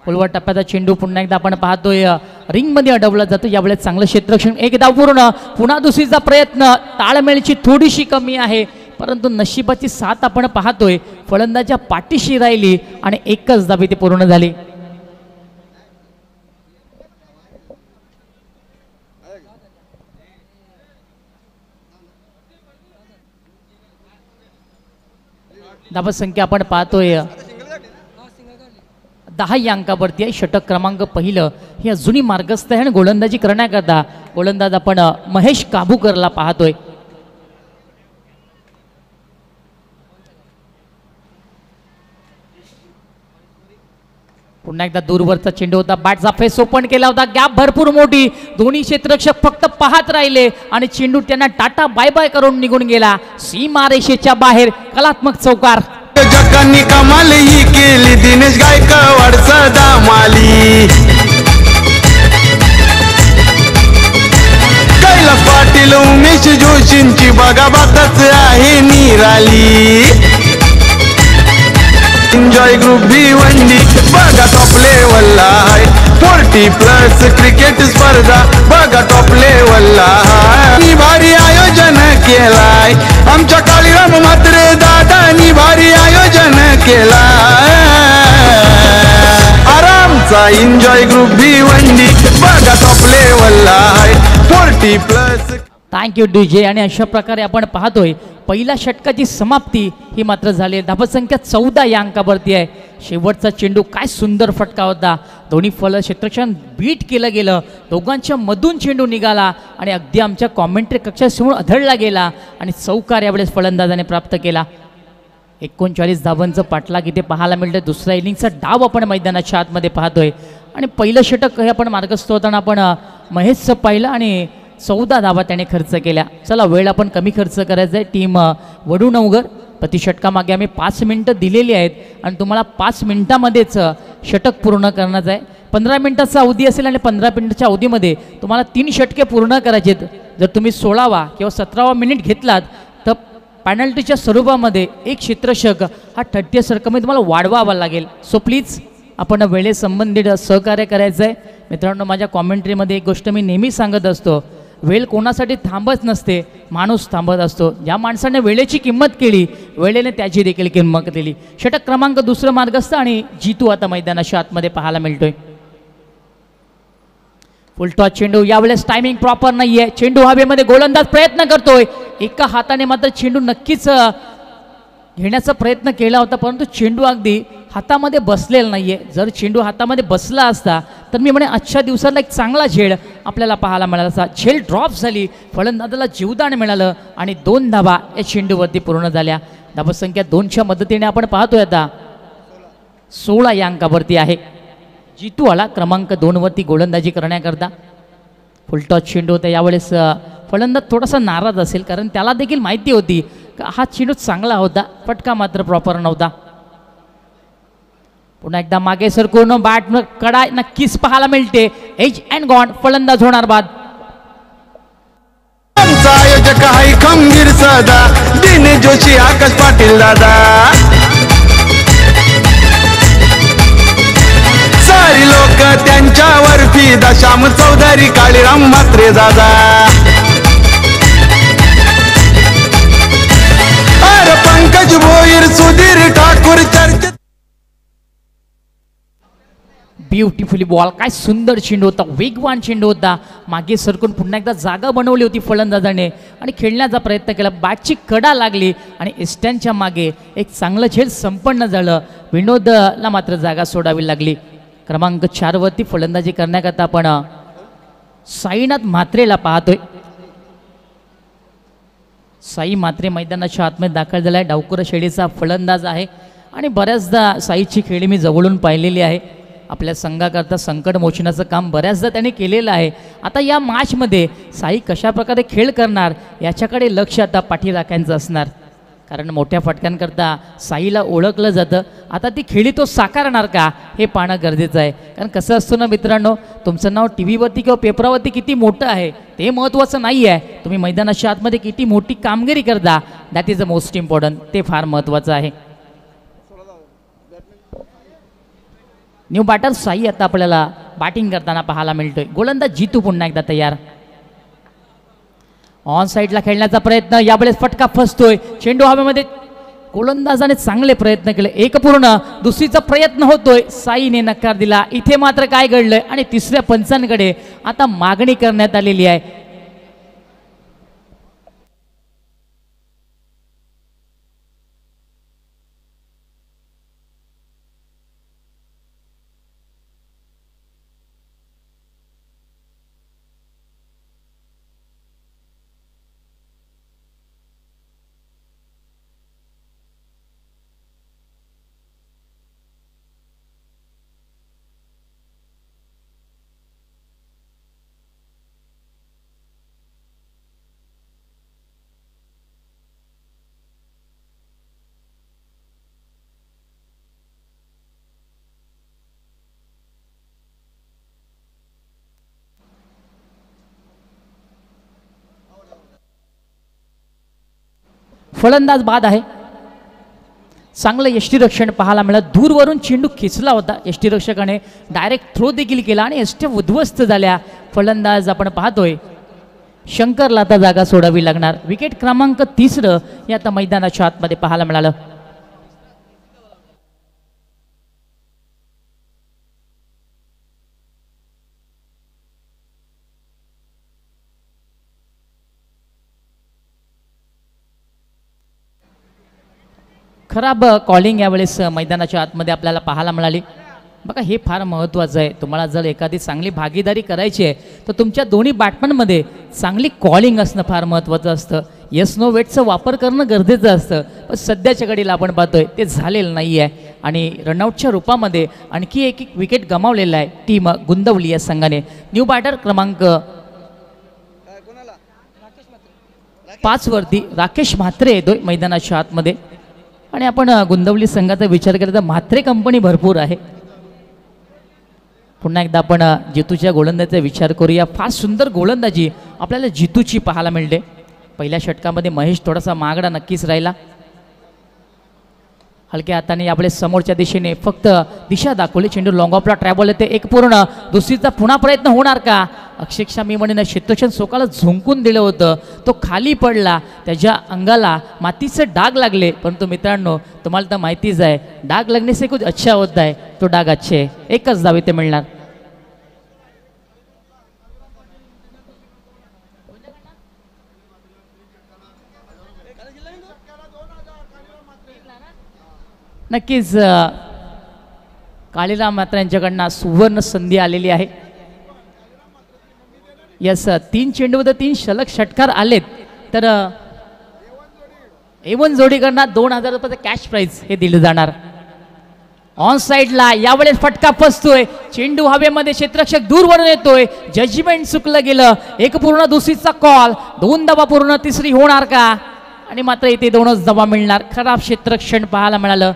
खोलवर टप्प्याचा चेंडू पुन्हा एकदा आपण पाहतोय रिंगमध्ये अडवला जातो. यावेळेस चांगलं क्षेत्ररक्षण, एक धाव पूर्ण. पुन्हा दुसरीचा प्रयत्न, ताळमेळची थोडीशी कमी आहे परंतु नशिबाची साथ आपण पाहतोय फलंदाच्या पाठीशी राहिली आणि एकच धाव ती पूर्ण झाली. धावसंख्या आपण पाहतोय 10 या अंकावरती आहे. षटक क्रमांक पहिलं ही अजूनही मार्गस्थ आहे आणि गोलंदाजी करण्याकरता गोलंदाज आपण महेश काबूकरला पाहतोय. पुन्हा एकदा दूरवरचा चेंडू होता, बॅटचा फेस ओपन केला होता, गॅप भरपूर मोठी, दोन्ही क्षेत्ररक्षक फक्त पाहत राहिले आणि चेंडू त्यांना टाटा बाय बाय करून निघून गेला. सीमारेषेच्या बाहेर कलात्मक चौकार. जगांनी कमाल ही केली, दिनेश गायकवाड सदा माली. कैलास पाटील उमेश जोशींची बघा बातच आहे निराली. एन्जॉय ग्रुप भिवंडी बघा टॉप लेवलला आहे. 40+ क्रिकेट स्पर्धा बघा टॉप लेवलला आहे. भारी आयोजन केलाय आमच्या काळीराम म्हात्रे दादानी भारी आयोजन केलाय. आरामचा एन्जॉय ग्रुप भिवंडी बघा टॉप लेवलला आहे. 40+ थँक्यू डीजे. आणि अशा प्रकारे आपण पाहतोय पहिल्या षटकाची समाप्ती ही मात्र झाली. धावसंख्या 14 या अंकावरती आहे. शेवटचा चेंडू काय सुंदर फटका होता, दोन्ही फल क्षेत्ररक्षण बीट केलं गेलं, दोघांच्या मधून चेंडू निघाला आणि अगदी आमच्या कॉमेंट्री कक्षासमोर अधळला गेला आणि चौकार यावेळेस फलंदाजाने प्राप्त केला. 39 धावांचं पाठलाग इथे पाहायला मिळतं. दुसऱ्या इनिंगचा डाव आपण मैदानाच्या आतमध्ये पाहतोय आणि पहिलं षटक हे आपण मार्गस्थ होताना आपण महेशचं पाहिलं आणि 14 धावा त्याने खर्च केल्या. चला वेळ आपण कमी खर्च करायचा आहे. टीम वडूनवगर प्रति षटकामागे आम्ही 5 मिनटं दिलेली आहेत आणि तुम्हाला 5 मिनटामध्येच षटक पूर्ण करण्याचं आहे. 15 मिनटाचा अवधी असेल आणि 15 मिनिटाच्या अवधीमध्ये तुम्हाला 3 षटके पूर्ण करायचे आहेत. जर तुम्ही 16वा किंवा 17वा मिनिट घेतलात तर पॅनल्टीच्या स्वरूपामध्ये एक क्षेत्ररक्षक हा 30 सर्कलमध्ये तुम्हाला वाढवावा लागेल. सो प्लीज आपण वेळेसंबंधित सहकार्य करायचं आहे. मित्रांनो, माझ्या कॉमेंट्रीमध्ये एक गोष्ट मी नेहमी सांगत असतो, वेळ कोणासाठी थांबत नसते, माणूस थांबत असतो. ज्या माणसाने वेळेची किंमत केली वेळेने त्याची देखील किंमत केली. षटक क्रमांक 2 मार्गस्थ आणि जीतू आता मैदानाच्या आतमध्ये पाहायला मिळतोय. फुलटॉस चेंडू, यावेळेस टायमिंग प्रॉपर नाहीये. चेंडू हवेमध्ये, गोलंदाज प्रयत्न करतोय, एका हाताने मात्र चेंडू नक्कीच घेण्याचा प्रयत्न केला होता परंतु चेंडू अगदी हातामध्ये बसलेला नाहीये. जर चेंडू हातामध्ये बसला असता तर मी म्हणे आजच्या दिवसाला एक चांगला झेल आपल्याला पाहायला मिळाला असता. झेल ड्रॉप झाली, फलंदाजाला जीवदान मिळालं आणि 2 धावा या चेंडूवरती पूर्ण झाल्या. धावसंख्या 2च्या मदतीने आपण पाहतोय आता 16 या अंकावरती आहे. जितू आला क्रमांक 2 वरती गोलंदाजी करण्याकरता. फुलटॉस चेंडू होता. यावेळेस फलंदाज थोडासा नाराज असेल कारण त्याला देखील माहिती होती का हा चेंडू चांगला होता, फटका मात्र प्रॉपर नव्हता. पुन्हा एकदा मागे सरकून बॅट कडा नक्कीच पाहायला मिळते. एज अँड गॉन फलंदाज होणार बाद. आमचा आयोजक आहे खंबीर सदा, दिनेश जोशी आकाश पाटील दादा. सारी लोक त्यांच्यावर फिदा, श्याम चौधरी काळीराम म्हात्रे दादा. अरे पंकज भोईर सुधीर ठाकूर चर्चेत. ब्युटिफुली बॉल, काय सुंदर चेंडू होता, वेगवान चेंडू होता. मागे सरकून पुन्हा एकदा जागा बनवली होती फलंदाजाने आणि खेळण्याचा प्रयत्न केला. बॅटची कडा लागली आणि एस्टॅनच्या मागे एक चांगलं खेळ संपन्न झालं. विनोदला मात्र जागा सोडावी लागली. क्रमांक 4 वरती फलंदाजी करण्याकरता आपण साईनाथ म्हात्रेला पाहतोय. साई म्हात्रे मैदानाच्या आतमध्ये दाखल झाला आहे. डावखुरा शैलीचा फलंदाज आहे आणि बऱ्याचदा साईची खेळी मी जवळून पाहिलेली आहे. आपल्या संघाकरता संकट मोचण्याचं काम बऱ्याचदा त्याने केलेलं आहे. आता या मॅचमध्ये साई कशा प्रकारे खेळ करणार याच्याकडे लक्ष आता पाठीराख्यांचं असणार, कारण मोठ्या फटक्यांकरता साईला ओळखलं जातं. आता ती खेळी तो साकारणार का हे पाहणं गरजेचं आहे. कारण कसं असतं ना मित्रांनो, तुमचं नाव टी व्हीवरती किंवा पेपरावरती किती मोठं आहे ते महत्त्वाचं नाही आहे, तुम्ही मैदानाच्या आतमध्ये किती मोठी कामगिरी करता that is the most important, ते फार महत्त्वाचं आहे. न्यू बॅटर साई आता आपल्याला बॅटिंग करताना पाहायला मिळतोय. गोलंदाज जितू पुन्हा एकदा तयार. ऑन साईडला खेळण्याचा प्रयत्न, यावेळेस फटका फसतोय. चेंडू हवेमध्ये, गोलंदाजाने चांगले प्रयत्न केले. एक पूर्ण, दुसरीचा प्रयत्न होतोय, साईने नकार दिला. इथे मात्र काय घडलंय आणि तिसऱ्या पंचांकडे आता मागणी करण्यात आलेली आहे. फलंदाज बाद आहे. चांगलं यष्टीरक्षण पाहायला मिळालं. दूरवरून चेंडू खेचला होता, यष्टीरक्षकाने डायरेक्ट थ्रो देखील केला आणि यष्ट्या उद्ध्वस्त झाल्या. फलंदाज आपण पाहतोय शंकरला आता जागा सोडावी लागणार. विकेट क्रमांक 3 या आता मैदानाच्या आतमध्ये पाहायला मिळालं. खराब कॉलिंग यावेळेस मैदानाच्या आतमध्ये आपल्याला पाहायला मिळाली. बघा हे फार महत्त्वाचं आहे. तुम्हाला जर एखादी चांगली भागीदारी करायची आहे तर तुमच्या दोन्ही बॅट्समनमध्ये चांगली कॉलिंग असणं फार महत्त्वाचं असतं. येस नो वेटचा वापर करणं गरजेचं असतं, पण सध्याच्या घडीला आपण पाहतोय ते झालेलं नाही आहे आणि रनआउटच्या रूपामध्ये आणखी एक विकेट गमावलेला आहे टीम गुंदवली या संघाने. न्यू बॅटर क्रमांक 5 वरती राकेश म्हात्रे येतोय मैदानाच्या आतमध्ये. आणि आपण गुंदवली संघाचा विचार केला तर म्हात्रे कंपनी भरपूर आहे. पुन्हा एकदा आपण जितूच्या गोलंदाजीचा विचार करूया. फार सुंदर गोलंदाजी आपल्याला जितूची पाहायला मिळते. पहिल्या षटकामध्ये महेश थोडासा महागडा नक्कीच राहिला. हलक्या हाताने यावेळेस समोरच्या दिशेने फक्त दिशा दाखवली. चेंडू लॉंग ऑफला ट्रॅव्हल येते. एक पूर्ण, दुसरीचा पुन्हा प्रयत्न होणार का? अक्षरशः मी म्हणेन क्षेत्रक्षण सोकाला झुंकून दिलं होतं, तो खाली पडला, त्याच्या अंगाला मातीचे डाग लागले. परंतु मित्रांनो तुम्हाला तर माहितीच आहे डाग लगने से कुछ अच्छा होता है, तो डाग अच्छे आहे. एकच धाव इथे मिळणार. नक्कीच काळीराम म्हात्रे यांच्याकडनं सुवर्ण संधी आलेली आहे. यस 3 चेंडूमध्ये 3 सलग षटकार आलेत. तर A1 जोडीकडनं 2000 रुपयाचं कॅश प्राईज हे दिलं जाणार. ऑन साइडला यावेळेस फटका फसतोय, चेंडू हवेमध्ये क्षेत्ररक्षक दूरवरून येतोय, जजमेंट चुकलं गेलं. एक पूर्ण दुसरीचा कॉल, 2 धावा पूर्ण, तिसरी होणार का? आणि मात्र इथे 2च धावा मिळणार. खराब क्षेत्ररक्षण पाहायला मिळालं.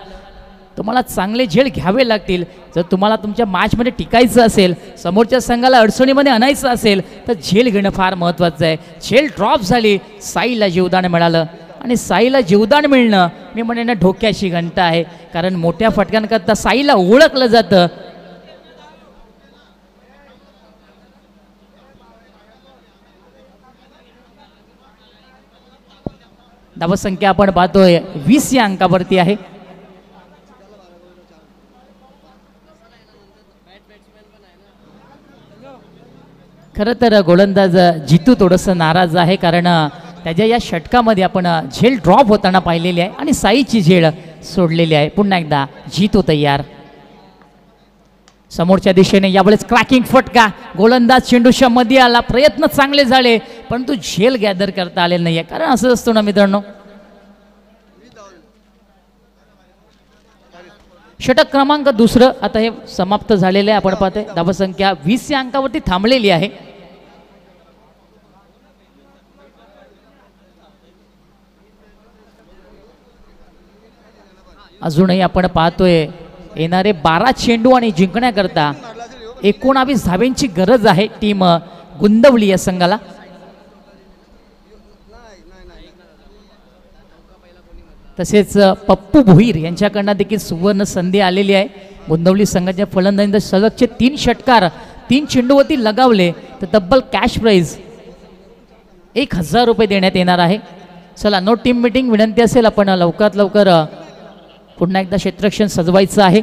तुम्हाला चांगले झेल घ्यावे लागतील जर तुम्हाला तुमच्या मॅचमध्ये टिकायचं असेल, समोरच्या संघाला अडचणीमध्ये आणायचं असेल तर झेल घेणं फार महत्त्वाचं आहे. झेल ड्रॉप झाली, साईला जीवदान मिळालं आणि साईला जीवदान मिळणं मी म्हणेन धोक्याची घंटा आहे, कारण मोठ्या फटक्यांकरता साईला ओळखलं जातं. धावसंख्या आपण पाहतोय 20 या अंकावरती आहे. खरं तर गोलंदाज जितू थोडंसं नाराज आहे, कारण त्याच्या या षटकामध्ये आपण झेल ड्रॉप होताना पाहिलेली आहे आणि साईची झेल सोडलेली आहे. पुन्हा एकदा जितू तयार. समोरच्या दिशेने यावेळेस क्रॅकिंग फटका, गोलंदाज चेंडूच्या मध्ये आला, प्रयत्न चांगले झाले परंतु झेल गॅदर करता आले नाहीये, कारण असं असतो ना मित्रांनो. षटक क्रमांक 2 आता हे समाप्त झालेले आहे. आपण पाहतोय धावसंख्या 20 या अंकावरती थांबलेली आहे. अजूनही आपण पाहतोय येणारे 12 चेंडू आणि जिंकण्याकरता 19 धावेंची गरज आहे टीम गुंदवली या संघाला. तसेच पप्पू भोईर यांच्याकडनं देखील सुवर्ण संधी आलेली आहे. गुंदवली संघाच्या फलंदाजीत सलगचे 3 षटकार 3 चेंडूवरती लगावले तर तब्बल कॅश प्राइज 1000 रुपये देण्यात येणार आहे. चला, नो टीम मीटिंग विनंती असेल आपण लवकरात लवकर पुन्हा एकदा क्षेत्ररक्षण सजवायचं आहे.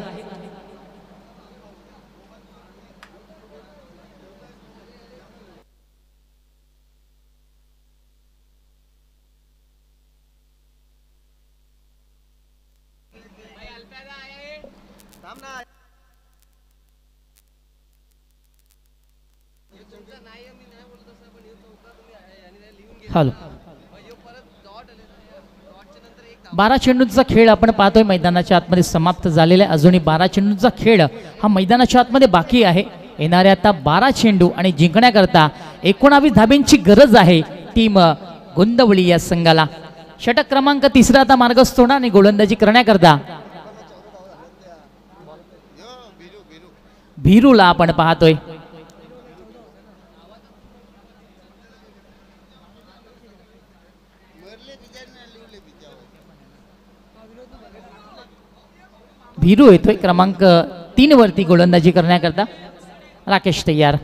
हॅलो, 12 चेंडूंचा खेळ आपण पाहतोय मैदानाच्या आतमध्ये समाप्त झालेला आहे. अजूनही 12 चेंडूंचा खेळ हा मैदानाच्या आतमध्ये बाकी आहे. येणारे आता 12 चेंडू आणि जिंकण्याकरता 19 धाब्यांची गरज आहे टीम गुंदवली या संघाला. षटक क्रमांक 3 आता मार्गस्थ होणार आणि गोलंदाजी करण्याकरता भीरूला आपण पाहतोय. भीरू येतोय क्रमांक 3 वरती गोलंदाजी करण्याकरता. राकेश तयार.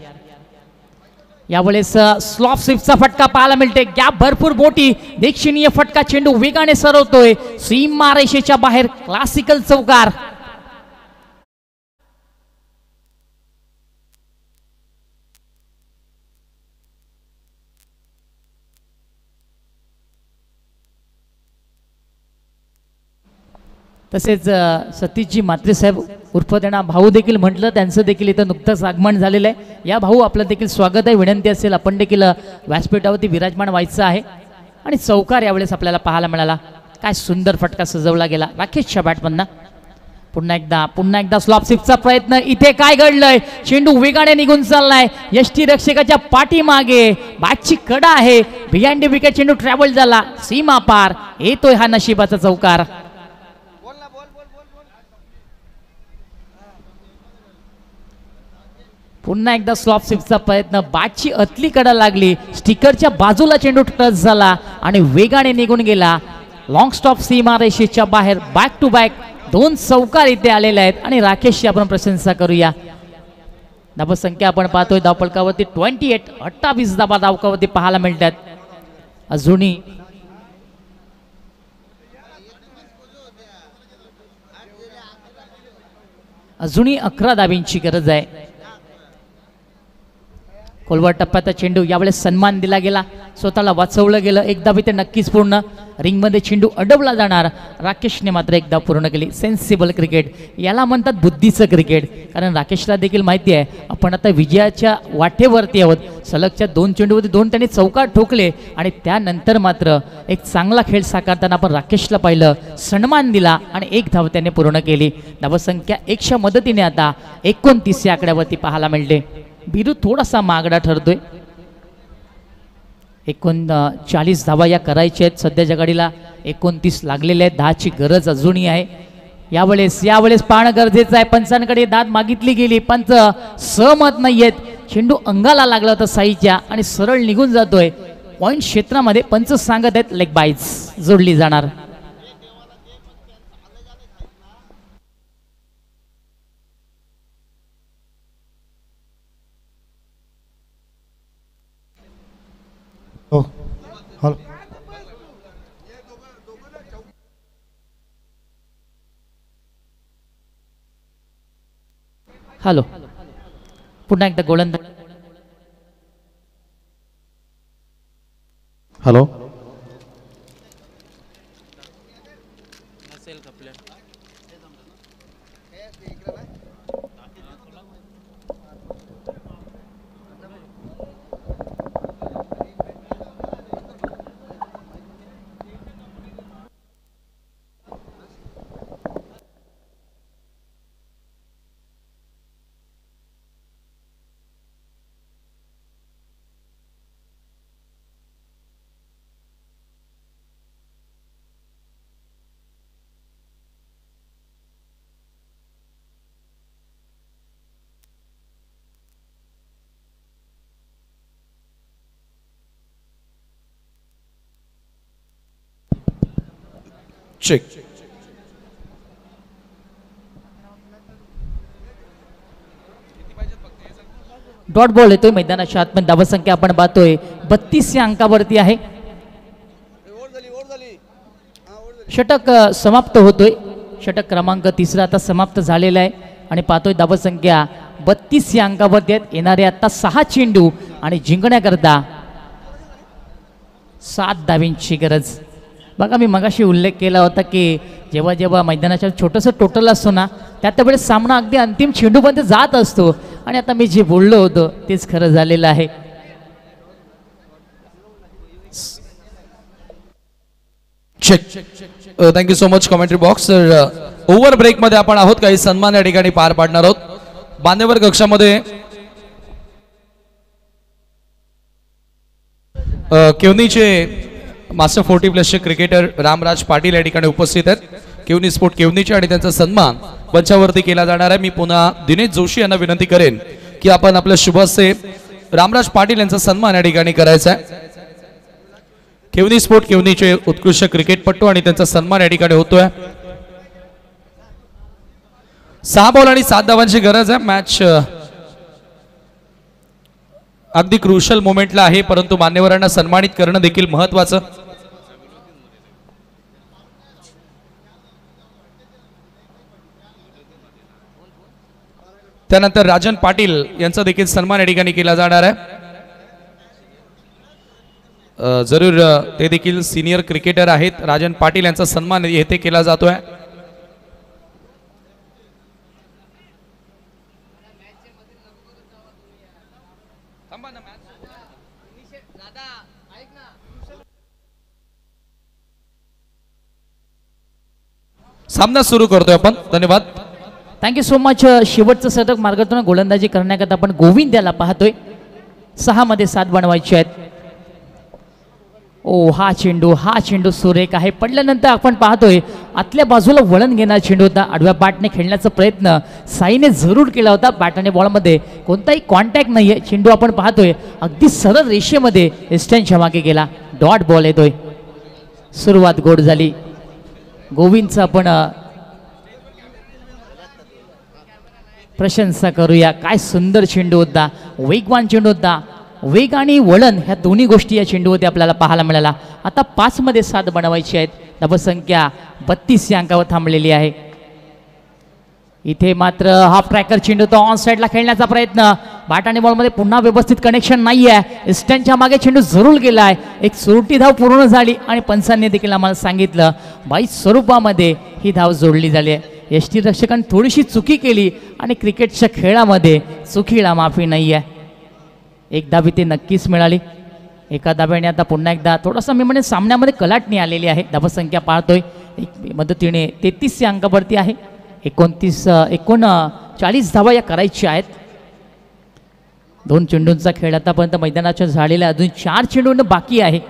यावेळेस स्लॉप स्विपचा फटका पाहायला मिळते. गॅप भरपूर मोठी, देखील फटका, चेंडू वेगाने सरवतोय सीमा रेषेच्या बाहेर. क्लासिकल चौकार. तसेच सतीशजी म्हात्रे साहेब उर्फ त्यांना भाऊ देखील म्हटलं, त्यांचं देखील इथं नुकतंच आगमन झालेलं आहे. या भाऊ आपलं देखील स्वागत आहे. विनंती असेल आपण देखील व्यासपीठावरती विराजमान व्हायचं आहे. आणि चौकार यावेळेस आपल्याला पाहायला मिळाला. काय सुंदर फटका सजवला गेला राकेशच्या बॅटमधनं. पुन्हा एकदा स्लॉप सिक्सचा प्रयत्न. इथे काय घडलंय, चेंडू वेगाने निघून चाललाय यष्टी रक्षकाच्या पाठीमागे. बॅटची कडा आहे, बिहाइंड विकेट चेंडू ट्रॅव्हल झाला, सीमा पार. येतोय हा नशिबाचा चौकार. पुन्हा एकदा स्लॉप सिक्सचा प्रयत्न. बॅटची अतली कडा लागली, स्टिकरच्या बाजूला चेंडू टच झाला आणि वेगाने निघून गेला. लॉंग स्टॉप सीमा रेषेच्या बाहेर. बॅक टू बॅक 2 चौकार इथे आलेले आहेत आणि राकेशची आपण प्रशंसा करूया. धावसंख्या आपण पाहतोय धावफलकावरती 28 धावा धावकावरती पाहायला मिळतात. अजूनही 11 धाब्यांची गरज आहे. खोलवर टप्प्याचा चेंडू. यावेळेस सन्मान दिला गेला, स्वतःला वाचवलं गेलं. एक धाव इथे नक्कीच पूर्ण. रिंगमध्ये चेंडू अडवला जाणार. राकेशने मात्र एकदा पूर्ण केली. सेन्सिबल क्रिकेट याला म्हणतात, बुद्धीचं क्रिकेट. कारण राकेशला देखील माहिती आहे आपण आता विजयाच्या वाटेवरती आहोत. सलगच्या 2 चेंडूमध्ये 2 त्यांनी चौकार ठोकले आणि त्यानंतर मात्र एक चांगला खेळ साकारताना आपण राकेशला पाहिलं, सन्मान दिला आणि 1 धाव त्याने पूर्ण केली. धावसंख्या 1च्या मदतीने आता 29 या आकड्यावरती पाहायला मिळते. बिरू थोडासा मागडा ठरतोय. 39 धावा या करायच्या आहेत. सध्याच्या घडीला 29 लागलेले आहेत. 10ची गरज अजूनही आहे. यावेळेस पाहणं गरजेचं आहे. पंचांकडे दाद मागितली गेली, पंच सहमत नाहीयेत. चेंडू अंगाला लागला होता साईच्या आणि सरळ निघून जातोय. पॉइंट क्षेत्रामध्ये पंच सांगत आहेत लेग बाईट्स जोडली जाणार. हो हॅलो हॅलो पुन्हा एकदा गोलंदाज. Hello check. डॉट बॉल येतोय मैदानाच्या आतमध्ये. धावसंख्या आपण पाहतोय 32 या अंकावरती आहे. षटक समाप्त होतोय. षटक क्रमांक 3 आता समाप्त झालेला आहे आणि पाहतोय धावसंख्या 32 या अंकावरती आहेत. येणारे आता 6 चेंडू आणि जिंकण्याकरता 7 धावींची गरज. बघा मी मगाशी उल्लेख केला होता की जेव्हा जेव्हा मैदानाच्या छोटंसं टोटल असतो ना त्या वेळेस सामना अगदी अंतिम चेंडूपर्यंत जात असतो आणि आता मी जे बोललो होतो तेच खरं झालेलं आहे. Check. Thank you so much commentary box. Over ब्रेकमध्ये आपण आहोत. काही सन्मान या ठिकाणी पार पाडणार आहोत. मान्यवर कक्षामध्ये केवनीचे मास्टर 40+ क्रिकेटर रामराज पाटील या ठिकाणी उपस्थित आहेत. केवनी स्पोर्ट केवनीचे आणि त्यांचा सन्मान मंचावरती केला जाणार आहे. मी पुन्हा दिनेश जोशी यांना विनंती करेन की आपण आपल्या शुभ हस्ते रामराज पाटील यांचा सन्मान या ठिकाणी करायचा आहे. केवनी स्पोर्ट केवनीचे उत्कृष्ट क्रिकेटपटू आणि त्यांचा सन्मान या ठिकाणी होतोय. 6 बॉल आणि 7 धावांची गरज आहे. मॅच अगदी क्रुशल मोमेंटला आहे, परंतु मान्यवरांना सन्मानित करणं देखील महत्वाचं. त्यानंतर राजन पाटील यांचा देखील सन्मान या ठिकाणी केला जाणार आहे. जरूर ते देखील सिनियर क्रिकेटर आहेत. राजन पाटील यांचा सन्मान येथे केला जातोय. सामना सुरू करतोय आपण. धन्यवाद. Thank you so much. शेवटचं षटक मार्गातून गोलंदाजी करण्याकरता आपण गोविंद याला पाहतोय. 6 मध्ये 7 बनवायचे आहेत. ओ हा चेंडू सुरेख आहे. पडल्यानंतर आपण पाहतोय आतल्या बाजूला वळण घेणारा चेंडू होता. आडव्या बॅटने खेळण्याचा प्रयत्न साईने जरूर केला होता. बॅट आणि बॉलमध्ये कोणताही कॉन्टॅक्ट नाहीये. चेंडू आपण पाहतोय अगदी सरळ रेषेमध्ये एस्टनच्या मागे गेला. डॉट बॉल येतोय. सुरुवात गोड झाली. गोविंदचा आपण प्रशंसा करूया. काय सुंदर चेंडू होता. वेगवान चेंडू होता. वेग आणि वळण ह्या दोन्ही गोष्टी या चेंडूवरती आपल्याला पाहायला मिळाला. आता 5 मध्ये 7 बनवायची आहेत. धावसंख्या 32 या अंकावर थांबलेली आहे. इथे मात्र हाफ ट्रॅकर चेंडू तो ऑन साईडला खेळण्याचा प्रयत्न, बॅट आणि बॉलमध्ये पुन्हा व्यवस्थित कनेक्शन नाही आहे. इस्टनच्या मागे चेंडू जरूर गेलाय. एक सुरटी धाव पूर्ण झाली आणि पंचांनी देखील आम्हाला सांगितलं 22 स्वरूपामध्ये ही धाव जोडली झाली आहे. यष्टीरक्षकांनी थोडीशी चुकी केली आणि क्रिकेटच्या खेळामध्ये चुकीला माफी नाही आहे. एक धाव इथे नक्कीच मिळाली. एका धाब्याने आता पुन्हा एकदा थोडासा मी म्हणजे सामन्यामध्ये कलाटणी आलेली आहे. धावसंख्या पाहतोय एक मदतीने 33 या अंकावरती आहे. 39 धावा या करायच्या आहेत. 2 चेंडूंचा खेळ आतापर्यंत मैदानाच्या झालेला, अजून 4 चेंडू बाकी आहे.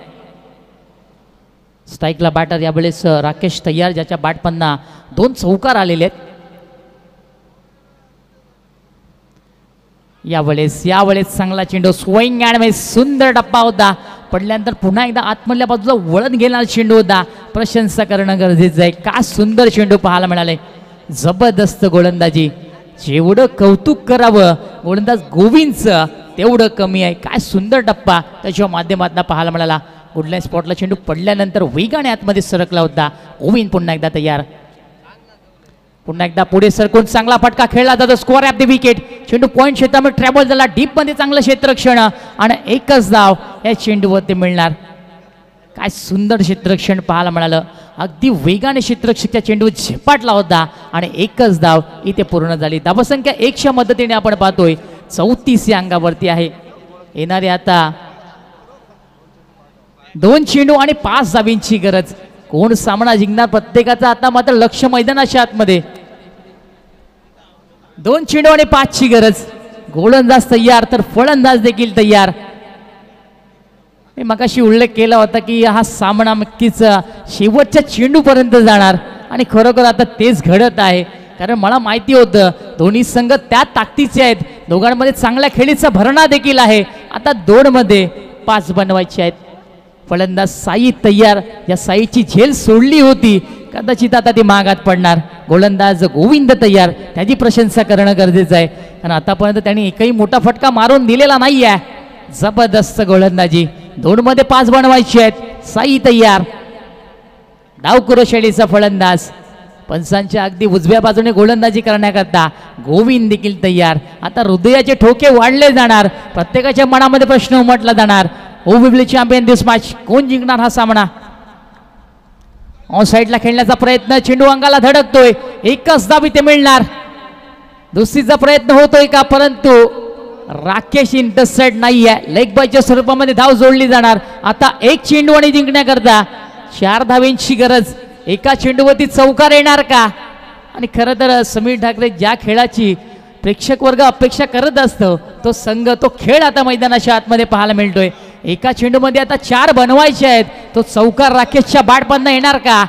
स्ट्राईकला बॅटर यावेळेस राकेश तय्यार, ज्याच्या बॅटपन्ना 2 चौकार आलेले आहेत. यावेळेस चांगला चेंडू, स्विंग अँड मिस, सुंदर टप्पा होता. पडल्यानंतर पुन्हा एकदा आतमधल्या बाजूला वळण घेणारा चेंडू होता. प्रशंसा करणं गरजेचं आहे. का सुंदर चेंडू पाहायला मिळाले. जबरदस्त गोलंदाजी. जेवढं कौतुक करावं गोलंदाज गोविंदचं तेवढं कमी आहे. काय सुंदर टप्पा त्याच्या माध्यमातून पाहायला मिळाला. कुठल्या स्पॉटला चेंडू पडल्यानंतर वेगाने आतमध्ये सरकला होता. गोविंद पुन्हा एकदा तयार. पुन्हा एकदा पुढे सरकून चांगला फटका खेळला जातो. Score at the wicket. चेंडू पॉईंट क्षेत्रामध्ये ट्रॅव्हल झाला. डीपमध्ये चांगलं क्षेत्ररक्षण आणि एकच धाव या चेंडूवरती मिळणार. काय सुंदर क्षेत्ररक्षण पाहायला मिळालं. अगदी वेगाने क्षेत्ररक्षकच्या चेंडू झेपाटला होता आणि एकच धाव इथे पूर्ण झाली. धावसंख्या 1च्या मदतीने आपण पाहतोय 34 या अंगावरती आहे. येणारे आता 2 चेंडू आणि 5 धावींची गरज. कोण सामना जिंकणार प्रत्येकाचा आता मात्र लक्ष मैदानाच्या आतमध्ये. 2 चेंडू आणि 5ची गरज. गोलंदाज तयार तर फलंदाज देखील तयार. मी मगाशी उल्लेख केला होता की हा सामना नक्कीच शेवटच्या चेंडूपर्यंत जाणार आणि खरोखर आता तेच घडत आहे. कारण मला माहिती होतं दोन्ही संघ त्या ताकदीचे आहेत. दोघांमध्ये चांगल्या खेळीचा भरणा देखील आहे. आता 2 मध्ये 5 बनवायचे आहेत. फलंदाज साई तयार. या साईची झेल सोडली होती, कदाचित आता ती मागात पडणार. गोलंदाज गोविंद तयार. त्याची प्रशंसा करणं गरजेचं आहे कारण आतापर्यंत त्यांनी एकही मोठा फटका मारून दिलेला नाही आहे. जबरदस्त गोलंदाजी. 2 मध्ये 5 बनवायचे आहेत. साई तयार. डावकुरो शैलीचा फलंदाज. पंचांच्या अगदी उजव्या बाजूने गोलंदाजी करण्याकरता गोविंद देखील तयार. आता हृदयाचे ठोके वाढले जाणार. प्रत्येकाच्या मनामध्ये प्रश्न उमटला जाणार. Who will be champion this match? कोण जिंकणार हा सामना? ऑन साईडला खेळण्याचा प्रयत्न. चेंडू अंगाला धडकतोय. एकच धाव इथे मिळणार. दुसरीचा प्रयत्न होतोय का? परंतु राकेश इंटरसेप्ट नाही आहे. लेग बायच्या स्वरूपामध्ये धाव जोडली जाणार. आता 1 चेंडू आणि जिंकण्याकरता 4 धावेंची गरज. एका चेंडूवरती चौकार येणार का? आणि खरं तर समीर ठाकरे ज्या खेळाची प्रेक्षक वर्ग अपेक्षा करत असतो तो संघ, तो खेळ आता मैदानाच्या आतमध्ये पाहायला मिळतोय. एका चेंडूमध्ये आता 4 बनवायचे आहेत. तो चौकार राकेशच्या बॅटमधनं येणार का?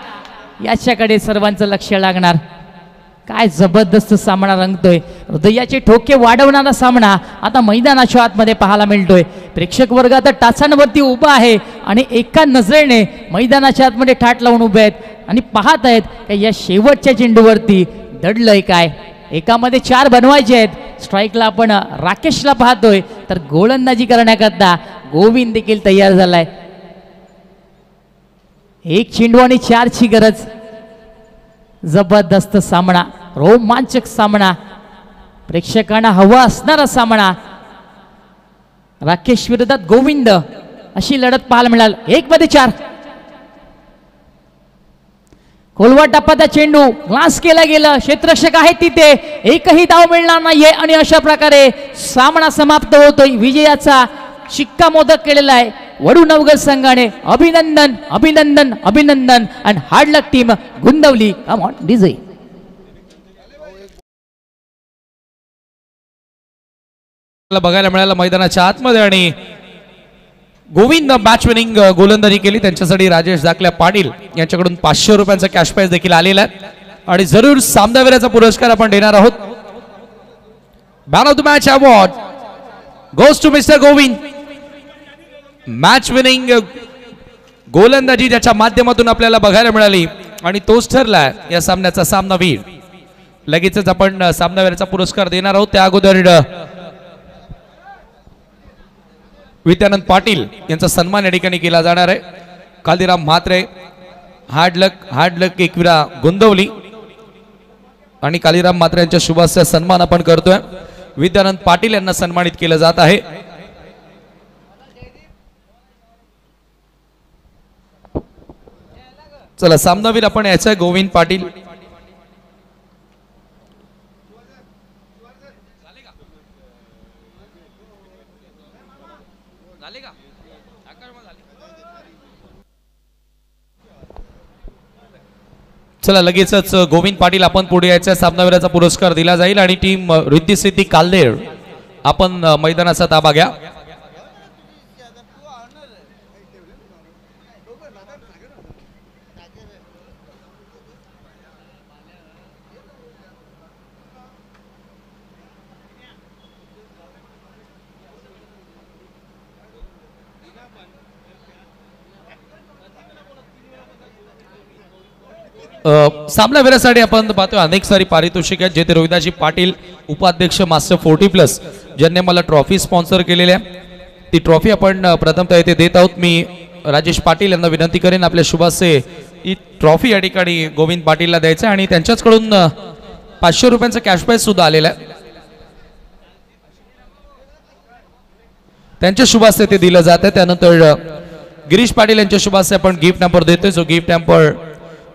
याच्याकडे सर्वांचं लक्ष लागणार. काय जबरदस्त सामना रंगतोय. हृदयाचे ठोके वाढवणारा सामना आता मैदानाच्या आतमध्ये पाहायला मिळतोय. प्रेक्षक वर्ग आता टाचांवरती उभा आहे आणि एका नजरेने मैदानाच्या आतमध्ये ठाट लावून उभे आहेत आणि पाहत आहेत की या शेवटच्या चेंडूवरती दडलंय काय. एकामध्ये 4 बनवायचे आहेत. स्ट्राईकला आपण राकेशला पाहतोय तर गोलंदाजी करण्याकरता गोविंद देखील तयार झालाय. 1 चेंडू आणि 4ची गरज. जबरदस्त सामना, रोमांचक सामना, प्रेक्षकांना हवा असणारा सामना. राकेश विरोधात गोविंद अशी लढत पाहायला मिळाल. 1 मध्ये 4. खोलवा टप्प्याचा चेंडू ग्लास केला गेला. क्षेत्ररक्षक आहेत तिथे. एकही धाव मिळणार नाहीये आणि अशा प्रकारे सामना समाप्त होतोय. विजयाचा शिक्कामोर्तब केलेला आहे वडू नवगड संघाने. अभिनंदन अभिनंदन अभिनंदन. And hard luck team Gundavali. Come on DJ. बघायला मिळालं मैदानाच्या आतमध्ये आणि गोविंद मॅच विनिंग गोलंदाजी केली. त्यांच्यासाठी राजेश दाखल्या पाटील यांच्याकडून 500 रुपयांचा कॅश प्राइज देखील आलेला आहे आणि जरूर सामनावीराचा पुरस्कार आपण देणार आहोत. Man of the match award goes to mister Govind. Match winning गोलंदाजी ज्याच्या माध्यमातून आपल्याला बघायला मिळाली आणि तोच ठरला या सामन्याचा सामनावीर. लगेचच आपण सामनावीराचा पुरस्कार देणार आहोत. त्या अगोदर विद्यानंद पाटील यांचा सन्मान या ठिकाणी केला जाणार आहे. कालिराम म्हात्रे, हार्ड लक एकविरा गुंदवली. आणि कालीराम मात्रे यांच्या शुभास्या सन्मान आपण करतोय. विद्यानंद पाटील यांना सन्मानित केलं जात आहे. चला सामनावीर आपण याचा गोविंद पाटील. चला लगेचच गोविंद पाटील आपण पुढे यायचा. सामनावीराचा पुरस्कार दिला जाईल आणि टीम रिद्धी सिद्धी काल्देर आपण मैदानाचा ताबा घ्या. सामनावीरासाठी आपण पाहतोय अनेक सारी पारितोषिक आहेत. जे ते रोहिदाजी पाटील उपाध्यक्ष मास्टर 40+ ज्यांनी मला ट्रॉफी स्पॉन्सर केलेली आहे. ती ट्रॉफी आपण प्रथमतः इथे देत आहोत. मी राजेश पाटील यांना विनंती करेन आपल्या शुभासे ही ट्रॉफी या ठिकाणी गोविंद पाटीलला द्यायचं आणि त्यांच्याचकडून 500 रुपयांचं कॅश प्राइज सुद्धा आलेलं आहे. त्यांच्या शुभासे ते दिलं जातं. त्यानंतर गिरीश पाटील यांच्या शुभासे आपण गिफ्ट नंबर देतोय. जो गिफ्ट नंबर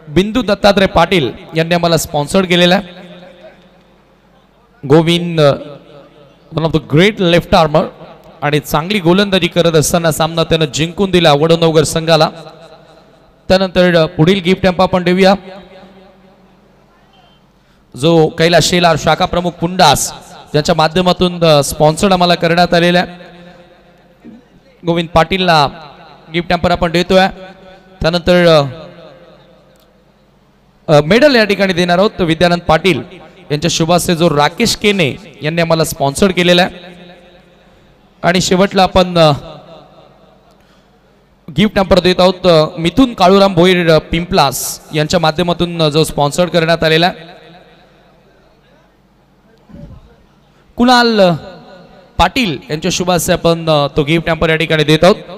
बिंदू दत्तात्रय पाटील यांनी आम्हाला स्पॉन्सर्ड केलेला आहे. Govind one of the great left armour आणि चांगली गोलंदाजी करत असताना सामना त्यानं जिंकून दिला वडोनगर संघाला. त्यानंतर पुढील गिफ्ट टॅम्प आपण देऊया. जो कैलास शेलार शाखा प्रमुख पुंडास ज्यांच्या माध्यमातून स्पॉन्सर्ड आम्हाला करण्यात आलेला आहे. गोविंद पाटीलला गिफ्ट टॅम्पर आपण देतोय. त्यानंतर मेडल या ठिकाणी देणार आहोत. विद्यानंद पाटील यांच्या शुभासे जो राकेश केने यांनी आम्हाला स्पॉन्सर्ड केलेला आहे. आणि शेवटला आपण गिफ्ट नंबर देत आहोत मिथुन काळूराम भोईर पिंपलास यांच्या माध्यमातून जो स्पॉन्सर्ड करण्यात आलेला आहे. कुणाल पाटील यांच्या शुभासे आपण तो गिफ्ट नंबर या ठिकाणी देत आहोत.